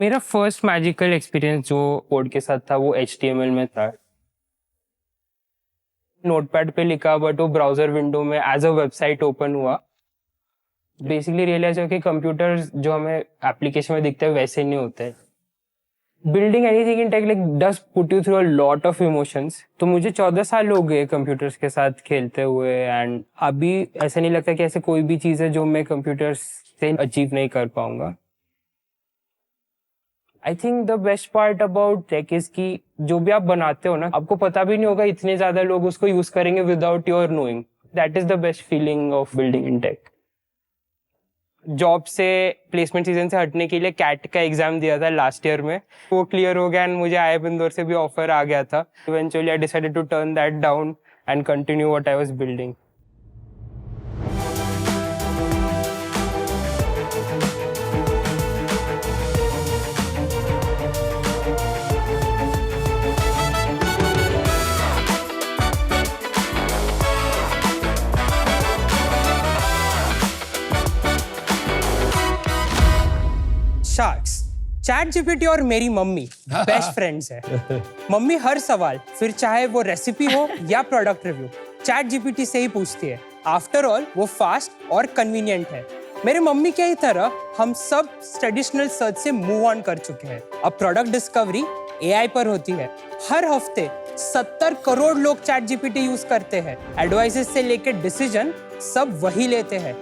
मेरा फर्स्ट मैजिकल एक्सपीरियंस जो कोड के साथ था वो HTML में था। नोटपैड पे लिखा, बट वो ब्राउजर विंडो में एज अ वेबसाइट ओपन हुआ। बेसिकली रियलाइज हुआ कि कंप्यूटर जो हमें एप्लीकेशन में दिखता है वैसे नहीं होता है। Building anything in tech like does put you through a lot of emotions. तो मुझे 14 साल हो गए कंप्यूटर्स के साथ खेलते हुए, एंड अभी ऐसा नहीं लगता कि ऐसे कोई भी चीज़ है जो मैं कंप्यूटर्स से अचीव नहीं कर पाऊंगा। I think the best part about tech is कि जो भी आप बनाते हो ना, आपको पता भी नहीं होगा इतने ज्यादा लोग उसको यूज करेंगे without your knowing. That is the best feeling of building in tech. Job से, प्लेसमेंट सीजन से हटने के लिए कैट का एग्जाम दिया था लास्ट ईयर में, वो क्लियर हो गया एंड मुझे IIM इंदौर से भी ऑफर आ गया था। Eventually I decided to turn that down and continue what I was building. Sharks, ChatGPT और मेरी मम्मी बेस्ट फ्रेंड्स है। मम्मी हर सवाल, फिर चाहे वो रेसिपी हो या प्रोडक्ट रिव्यू, ChatGPT से ही पूछती है। आफ्टर ऑल वो फास्ट और कन्वीनियंट है। मेरे मम्मी के ही तरह हम सब ट्रेडिशनल सर्च से मूव ऑन कर चुके हैं। अब प्रोडक्ट डिस्कवरी AI पर होती है। हर हफ्ते 70 करोड़ लोग ChatGPT यूज करते हैं। एडवाइसेस से लेकर डिसीजन सब वही लेते हैं।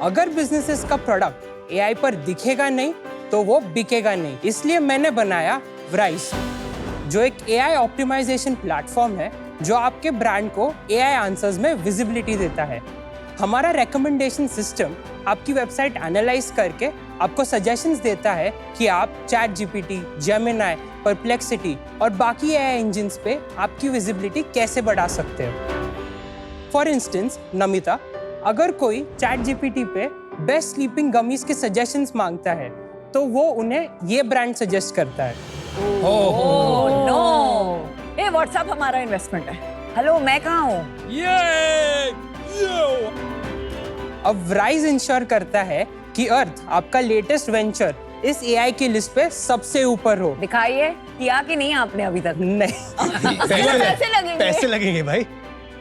अगर बिजनेसेस का प्रोडक्ट AI पर दिखेगा नहीं तो वो बिकेगा नहीं। इसलिए मैंने बनाया व्राइस, जो एक AI ऑप्टिमाइजेशन प्लेटफॉर्म है जो आपके ब्रांड को AI आंसर्स में विजिबिलिटी देता है। हमारा रिकमेंडेशन सिस्टम आपकी वेबसाइट एनालाइज करके आपको सजेशंस देता है कि आप ChatGPT, Gemini, Perplexity और बाकी AI इंजिन्स पे आपकी विजिबिलिटी कैसे बढ़ा सकते हो। फॉर इंस्टेंस, नमिता, अगर कोई ChatGPT पे बेस्ट स्लीपिंग गमीज के सजेशंस मांगता है तो वो उन्हें ये ब्रांड सजेस्ट करता है। ओह नो, ये व्हाट्सएप हमारा इन्वेस्टमेंट है। हेलो, मैं कहाँ हूँ? अब राइज इंश्योर करता है कि अर्थ, आपका लेटेस्ट वेंचर, इस AI की लिस्ट पे सबसे ऊपर हो। दिखाइए, किया कि नहीं आपने अभी तक? नहीं। पैसे लगेंगे भाई,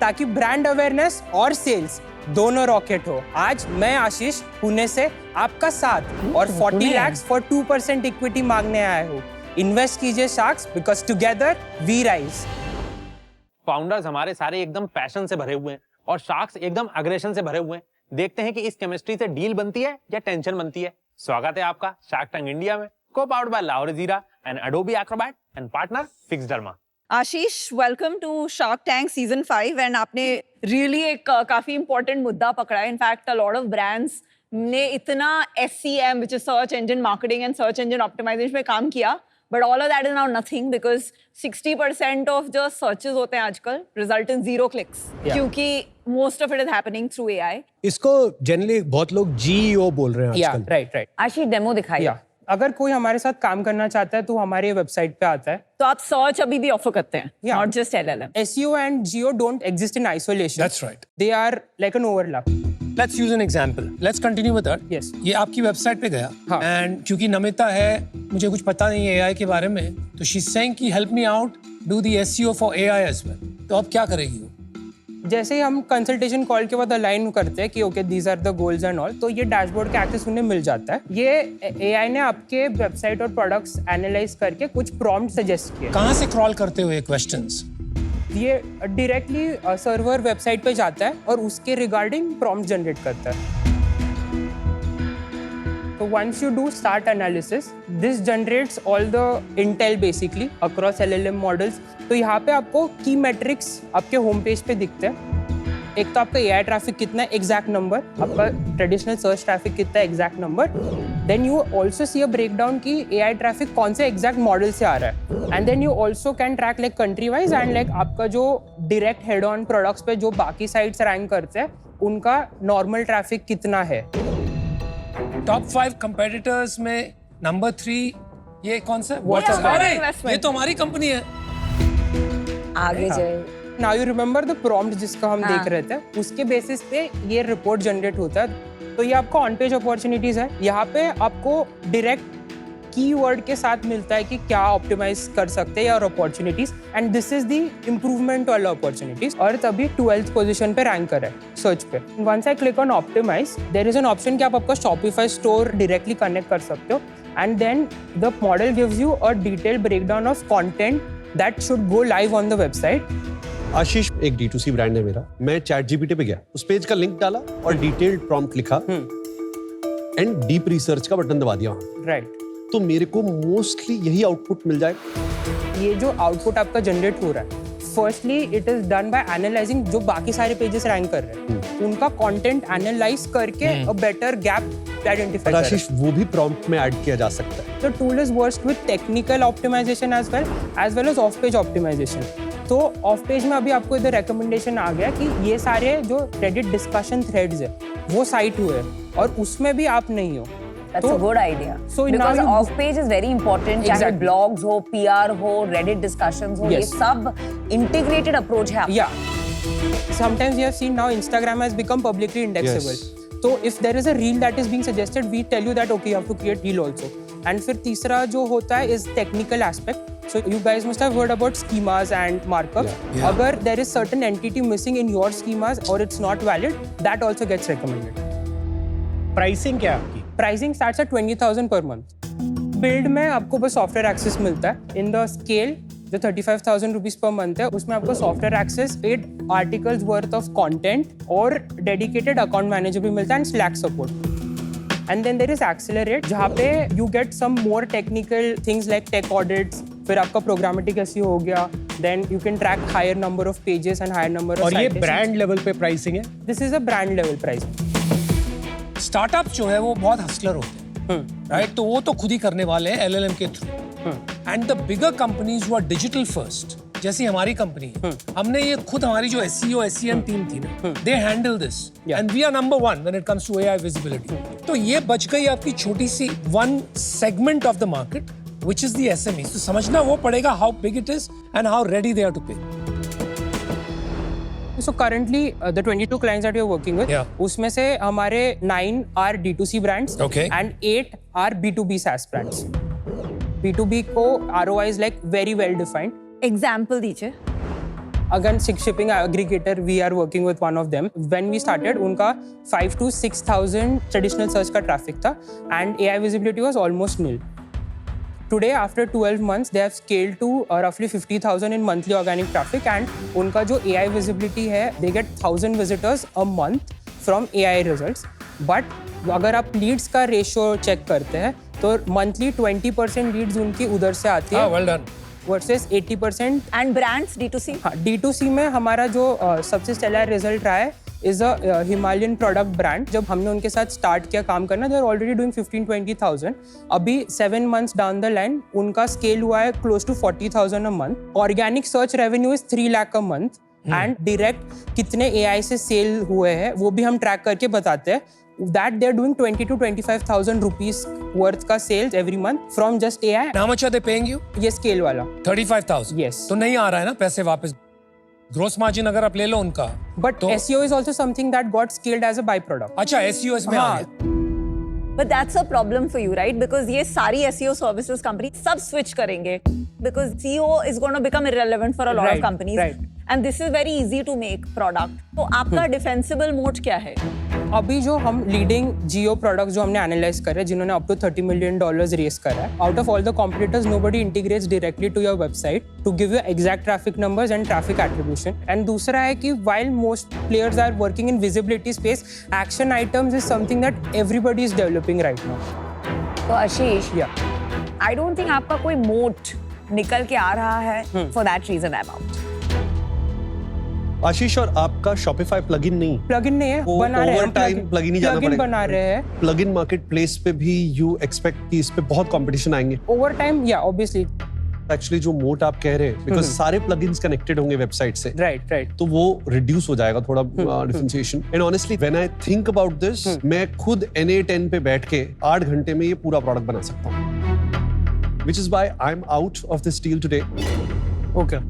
ताकि ब्रांड अवेयरनेस और सेल्स दोनों रॉकेट हो। आज मैं आशीष पुणे से आपका साथ और 40 lakhs फॉर 2% इक्विटी मांगने आया हूँ। इन्वेस्ट कीजिए sharks, because together we rise. Founders हमारे सारे एकदम पैशन से भरे हुए हैं और शार्क्स एकदम अग्रेशन से भरे हुए हैं। देखते हैं कि इस केमिस्ट्री से डील बनती है या टेंशन बनती है। स्वागत है आपका शार्क टैंक इंडिया में, को powered by Lahori Zeera and Adobe Acrobat and partner Fixderma. Ashish, welcome to Shark Tank season 5 and आपने रियली एक काफी इंपॉर्टेंट मुद्दा पकड़ा है। In fact a lot of brands ने इतना SEM which is search engine marketing and search engine optimization पे काम किया, but all of that is now nothing because 60% of जो सर्चेस होते हैं आजकल रिजल्ट इन 0 क्लिक्स, क्योंकि most of it is happening through AI। इसको जनरली बहुत लोग GEO बोल रहे हैं आजकल। राइट। आशीष, डेमो दिखाइए। अगर कोई हमारे साथ काम करना चाहता है तो हमारे वेबसाइट पे आता है। तो आप सर्च अभी भी ऑफर करते हैं, not just LLM। SEO and GEO don't exist in isolation. That's right. They are like an overlap. Let's use an example. Let's continue with that. Yes. ये आपकी वेबसाइट पे गया, हाँ. and क्योंकि नमिता है, मुझे कुछ पता नहीं है AI के बारे में, तो she's saying कि help me out, do the SEO for AI as well. तो अब क्या करेगी वो? जैसे ही हम कंसल्टेशन कॉल के बाद अलाइन करते हैं कि okay these are the goals and all, तो ये डैशबोर्ड का एक्सेस उन्हें मिल जाता है। ये AI ने आपके वेबसाइट और प्रोडक्ट्स एनालाइज करके कुछ प्रॉम्प्ट सजेस्ट किए। कहाँ से क्रॉल करते हो ये क्वेश्चंस? ये डायरेक्टली सर्वर वेबसाइट पे जाता है और उसके रिगार्डिंग प्रॉम्प्ट जनरेट करता है. So once you do start analysis, this generates all the intel basically across LLM models. तो यहाँ पे आपको की metrics आपके होम पेज पे दिखते हैं. एक तो आपका AI ट्रैफिक कितना है, एग्जैक्ट नंबर. आपका ट्रेडिशनल सर्च ट्रैफिक कितना है, exact number. Then you also see a breakdown की AI ट्रैफिक कौन से एग्जैक्ट मॉडल से आ रहा है. And then you also can track like country wise and like आपका जो डायरेक्ट हेड ऑन प्रोडक्ट्स पे जो बाकी साइट्स रैंक करते हैं उनका नॉर्मल ट्रैफिक कितना है. टॉप 5 कंपेटिटर्स में नंबर 3 ये कौन सा? Investment. ये तो हमारी कंपनी है. आगे जाए. Now you remember the prompt जिसका हम देख रहे थे, उसके बेसिस पे ये रिपोर्ट जनरेट होता है. तो ये आपका ऑन पेज अपॉर्चुनिटीज है. यहाँ पे आपको डायरेक्ट कीवर्ड के साथ मिलता है कि क्या ऑप्टिमाइज कर सकते हैं और opportunities. And this is the improvement वाला अपॉर्चुनिटीज. और तभी 12th पोजीशन पे रैंकर है सर्च पे. Once I click on optimize, there is an option कि आप आपका शॉपिफाई स्टोर डायरेक्टली कनेक्ट कर सकते हो. And then the model gives you a detailed breakdown of content that should go live on the website. Ashish एक D2C brand है मेरा. मैं ChatGPT पे गया, उस पेज का लिंक डाला और डिटेल्ड प्रॉम्प्ट लिखा एंड डीप रिसर्च का बटन दबा दिया वहां. राइट. तो मेरे को मोस्टली यही आउटपुट मिल जाएगा. ये जो आउटपुट आपका जनरेट हो रहा है, firstly it is done by analysing जो बाकी सारे पेजेस रैंक कर रहे हैं उनका कंटेंट एनालाइज करके अ बेटर गैप आइडेंटिफाई. आशीष वो भी प्रॉम्प्ट में ऐड किया जा सकता है. The tool is worked with technical optimization as well as off-page optimization. तो ऑफ पेज में अभी आपको इधर रिकमेंडेशन आ गया कि ये सारे जो Reddit डिस्कशन थ्रेड्स है वो साइट हुए और उसमें भी आप नहीं हो. That's a good idea. So because now you- off page is very important. चाहे Exactly. blogs हो, PR हो, Reddit discussions हो, ये Yes. सब integrated approach है. Yeah. Sometimes you have seen now Instagram has become publicly indexable. Yes. So if there is a reel that is being suggested, we tell you that okay, you have to create reel also. And फिर तीसरा जो होता है is technical aspect. So you guys must have heard about schemas and markups. Yeah. अगर there is certain entity missing in your schemas or it's not valid, that also gets recommended. Pricing क्या है आपकी? Pricing starts at 20,000 per month. Build में आपको बस software access मिलता है. In the scale जो 35,000 रुपीज पर मंथ है उसमें आपको software access 8 articles worth of content और डेडिकेटेड अकाउंट मैनेजर भी मिलता है and Slack support. And then there is accelerate जहाँ पे you get some more technical things like tech audits. फिर आपका प्रोग्रामेटिक एसईओ हो गया. Then you can track higher number of pages and higher number of. और ये brand level पे pricing है. This is a brand level pricing. Startup जो है वो बहुत हसलर होते हैं, राइट? तो वो तो खुद ही करने वाले हैं LLM के through. And the bigger companies who are digital first, जैसी हमारी कंपनी है, हमने ये खुद हमारी जो SEO SEM टीम थी ना, they handle this and we are number 1 when it comes to AI visibility. तो ये बच गई आपकी छोटी सी one segment of the market which is the SMEs. तो समझना वो पड़ेगा how big it is and how ready they are to pay. So currently the 22 clients that we are working with, उसमें से हमारे 9 are D2C brands and 8 are B2B SaaS brands. B2B को ROI is like very well defined. Example दीजिए. Again, shipping aggregator, we are working with one of them. When we started, उनका 5 to 6,000 traditional search का traffic था and AI visibility was almost nil. Today, after 12 months, they have scaled to roughly 50,000 in monthly organic traffic and उनका जो AI visibility है, they get 1,000 visitors a month from AI results. But अगर आप leads का ratio check करते हैं, तो monthly 20% leads उनकी उधर से आती है. well done. Versus 80%. And brands D2C? हाँ, D2C में हमारा जो सबसे stellar result रहा है is a Himalayan product brand. जब हमने उनके साथ स्टार्ट किया काम करना, they are already doing 15-20,000. अभी 7 months down the line, उनका स्केल हुआ है close to 40,000 a month. Organic search revenue is 3 lakh a month. And direct कितने AI से सेल हुए हैं वो भी हम ट्रैक करके बताते हैं. That they are doing 20 to 25,000 rupees worth का sales every month from just AI. How much are they paying you? ये स्केल वाला. 35,000. Yes. तो नहीं आ रहा है ना पैसे वापस. ग्रोस मार्जिन अगर आप ले लो उनका. But SEO is also something that got scaled as a byproduct. अच्छा, SEO इसमें आ गया. But that's a problem for you, right? Because ये सारी SEO services company सब switch करेंगे. Because SEO is going to become irrelevant for a lot of companies. Right. And this is very easy to make product. तो आपका defensible moat क्या है? अभी जो हम लीडिंग जियो प्रोडक्ट्स जो हमने एनालाइज करे जिन्होंने अप टू $30 million रेस करा है, out of all the competitors nobody integrates directly to your website to give you exact traffic numbers and traffic attribution. And दूसरा है कि while most players are working in visibility space, action items is something that everybody is developing right now. तो आशीष, या I don't think आपका कोई मोट निकल के आ रहा है. For that reason I am out. Ashish, और आपका Shopify प्लगइन नहीं नहीं है, बना रहे हैं प्लगइन ही जाना पड़ेगा. बना रहे हैं प्लगइन मार्केट प्लेस पे भी यू एक्सपेक्ट कि इस पे बहुत कंपटीशन आएंगे ओवर टाइम. या ऑब्वियसली एक्चुअली जो मोट आप कह रहे हैं, बिकॉज सारे प्लगइन्स कनेक्टेड होंगे वेबसाइट से, राइट, तो वो रिड्यूस हो जाएगा थोड़ा differentiation. And honestly when I think about this, मैं खुद NA10 पे बैठ के 8 घंटे में ये पूरा प्रोडक्ट बना सकता हूँ, which is why I'm out of this deal today. Okay.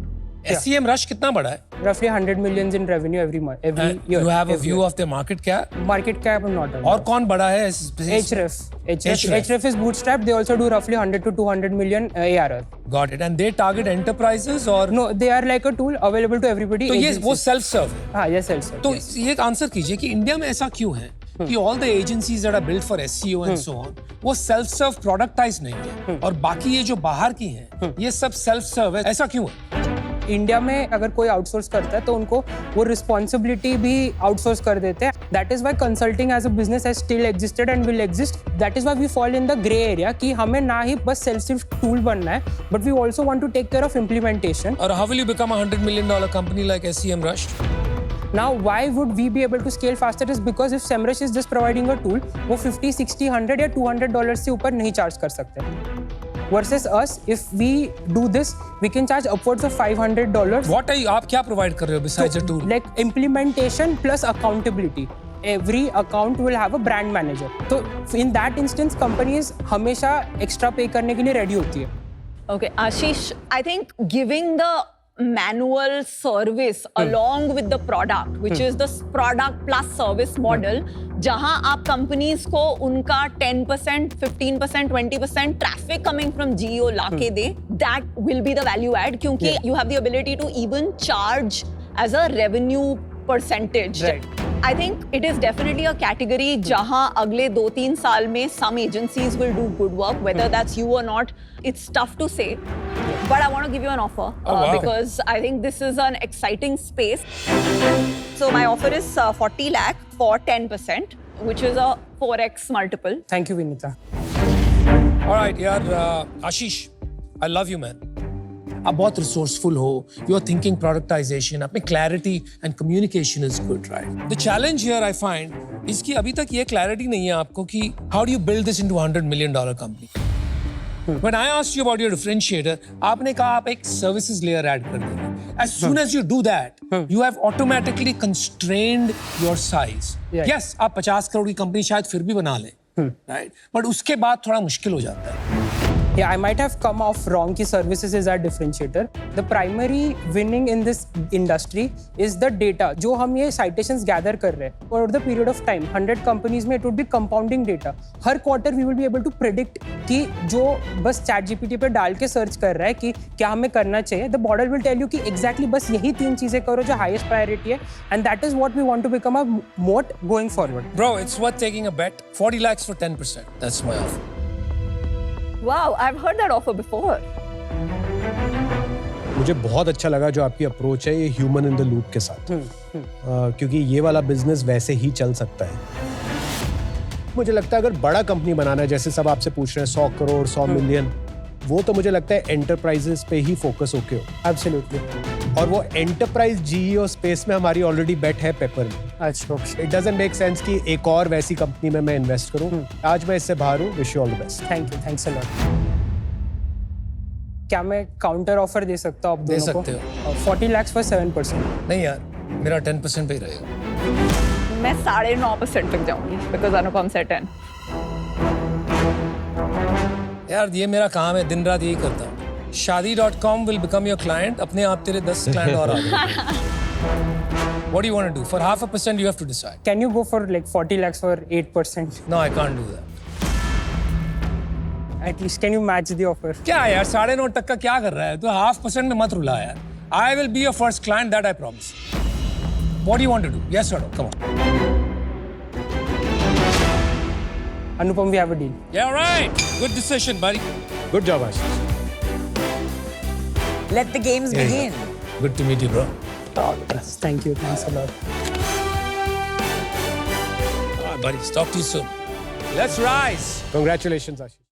SEM Rush कितना बड़ा है? Roughly 100 millions in revenue every month, every year. You have a every view year. of the market cap? Market cap I'm not aware. और कौन बड़ा है? Href is bootstrapped. They also do roughly 100 to 200 million ARR. Got it. And they target enterprises or? No, they are like a tool available to everybody. तो ये वो self serve है. हाँ, ये self serve. तो ये आंसर कीजिए कि इंडिया में ऐसा क्यों है कि all the agencies that are built for SEO and so on, वो self serve productized नहीं है, और बाकी ये जो बाहर की हैं, ये सब self serve है. ऐसा क्यों है? इंडिया में अगर कोई आउटसोर्स करता है तो उनको वो रिस्पॉन्सिबिलिटी भी आउटसोर्स कर देते हैं. That is why consulting as a business has still existed and will exist. That is why we fall in the grey area कि हमें ना ही बस सिर्फ टूल बनना है, but we also want to take care of implementation. और how will you become a $100 million company like SEM Rush? Now, why would we be able to scale faster is because if SEMrush is just providing a tool, वो 50, 60, 100 या $200 से ऊपर नहीं charge कर सकते. Versus us, if we do this, we can charge upwards of $500. What are you? आप क्या provide कर रहे हो besides a tool? Like implementation plus accountability. Every account will have a brand manager. So in that instance, companies हमेशा extra pay करने के लिए ready होती है. Okay, Ashish, I think giving the manual service along with the product, which is the product plus service model, जहां आप companies को उनका 10%, 15%, 20% ट्रैफिक कमिंग फ्रॉम जियो लाके दे, that will be the value add, क्योंकि you have the ability to even charge as a revenue percentage. Right. I think it is definitely a category जहां अगले 2-3 साल में some agencies will do good work, whether that's you or not, it's tough to say. But I want to give you an offer because I think this is an exciting space. So my offer is 40 lakh for 10%, which is a 4x multiple. Thank you, Vinita. All right, यार आशीष, I love you, man. आप बहुत resourceful हो, you are thinking प्रोडक्टाइजेशन, आप में clarity and communication is good, right? The challenge here I find इसकी अभी तक ये क्लैरिटी नहीं है आपको कि how do you build this into $100 million company. When I asked you about your differentiator, आपने कहा आप एक services layer add कर देंगे. As soon as you do that, you have automatically constrained your size. Yes, आप 50 करोड़ की company शायद फिर भी बना लें, right? But उसके बाद थोड़ा मुश्किल हो जाता है. Yeah, I might have come off wrong कि services is our differentiator. The primary winning in this industry is the data. जो हम ये citations gather कर रहे हैं over the period of time, 100 companies में it would be compounding data. Her quarter we will be able to predict कि जो बस ChatGPT पे डाल के search कर रहा है कि क्या हमें करना चाहिए. The model will tell you कि exactly बस यही 3 चीजें करो जो highest priority है, and that is what we want to become a moat going forward. Bro, it's worth taking a bet. 40 lakhs for 10%. That's my offer. Wow, I've heard that offer before. मुझे बहुत अच्छा लगा जो आपकी approach है ये human in the loop के साथ, क्योंकि ये वाला बिजनेस वैसे ही चल सकता है. मुझे लगता है अगर बड़ा कंपनी बनाना है, जैसे सब आपसे पूछ रहे हैं 100 करोड़ 100 मिलियन, वो तो मुझे लगता है एंटरप्राइजेस पे ही फोकस होके हो. Absolutely. और वो एंटरप्राइज जीईओ स्पेस में हमारी ऑलरेडी बेट है पेपर में. अच्छा. इट डजंट मेक सेंस कि एक और वैसी कंपनी में मैं इन्वेस्ट करूं. आज मैं इससे बाहर हूं. Wish you all the best. Thank you. Thanks a lot. क्या मैं काउंटर ऑफर दे सकता हूँ आप दोनों को? दे सकते हो. 40 lakhs for 7%. नहीं यार, मेरा 10% पे ही रहेगा. मैं 9.5% तक जाऊंगी because अनुपम से 10. यार ये मेरा काम है, दिन रात यही करता हूँ. Shaadi.com will become your client. अपने आप तेरे 10 client और आ गए. What do you want to do? For 0.5% you have to decide. Can you go for like 40 lakhs for 8%? No, I can't do that. At least can you match the offer? क्या यार 9.5% का क्या कर रहा है? तो 0.5% में मत रुला यार. I will be your first client, that I promise. What do you want to do? Yes or no? Come on. Anupam, we have a deal. Yeah, right. Good decision, buddy. Good job Ashish. Let the games begin. Good to meet you, bro. Thank you. Thanks a lot. All right, buddy. Talk to you soon. Let's rise. Congratulations Ashish.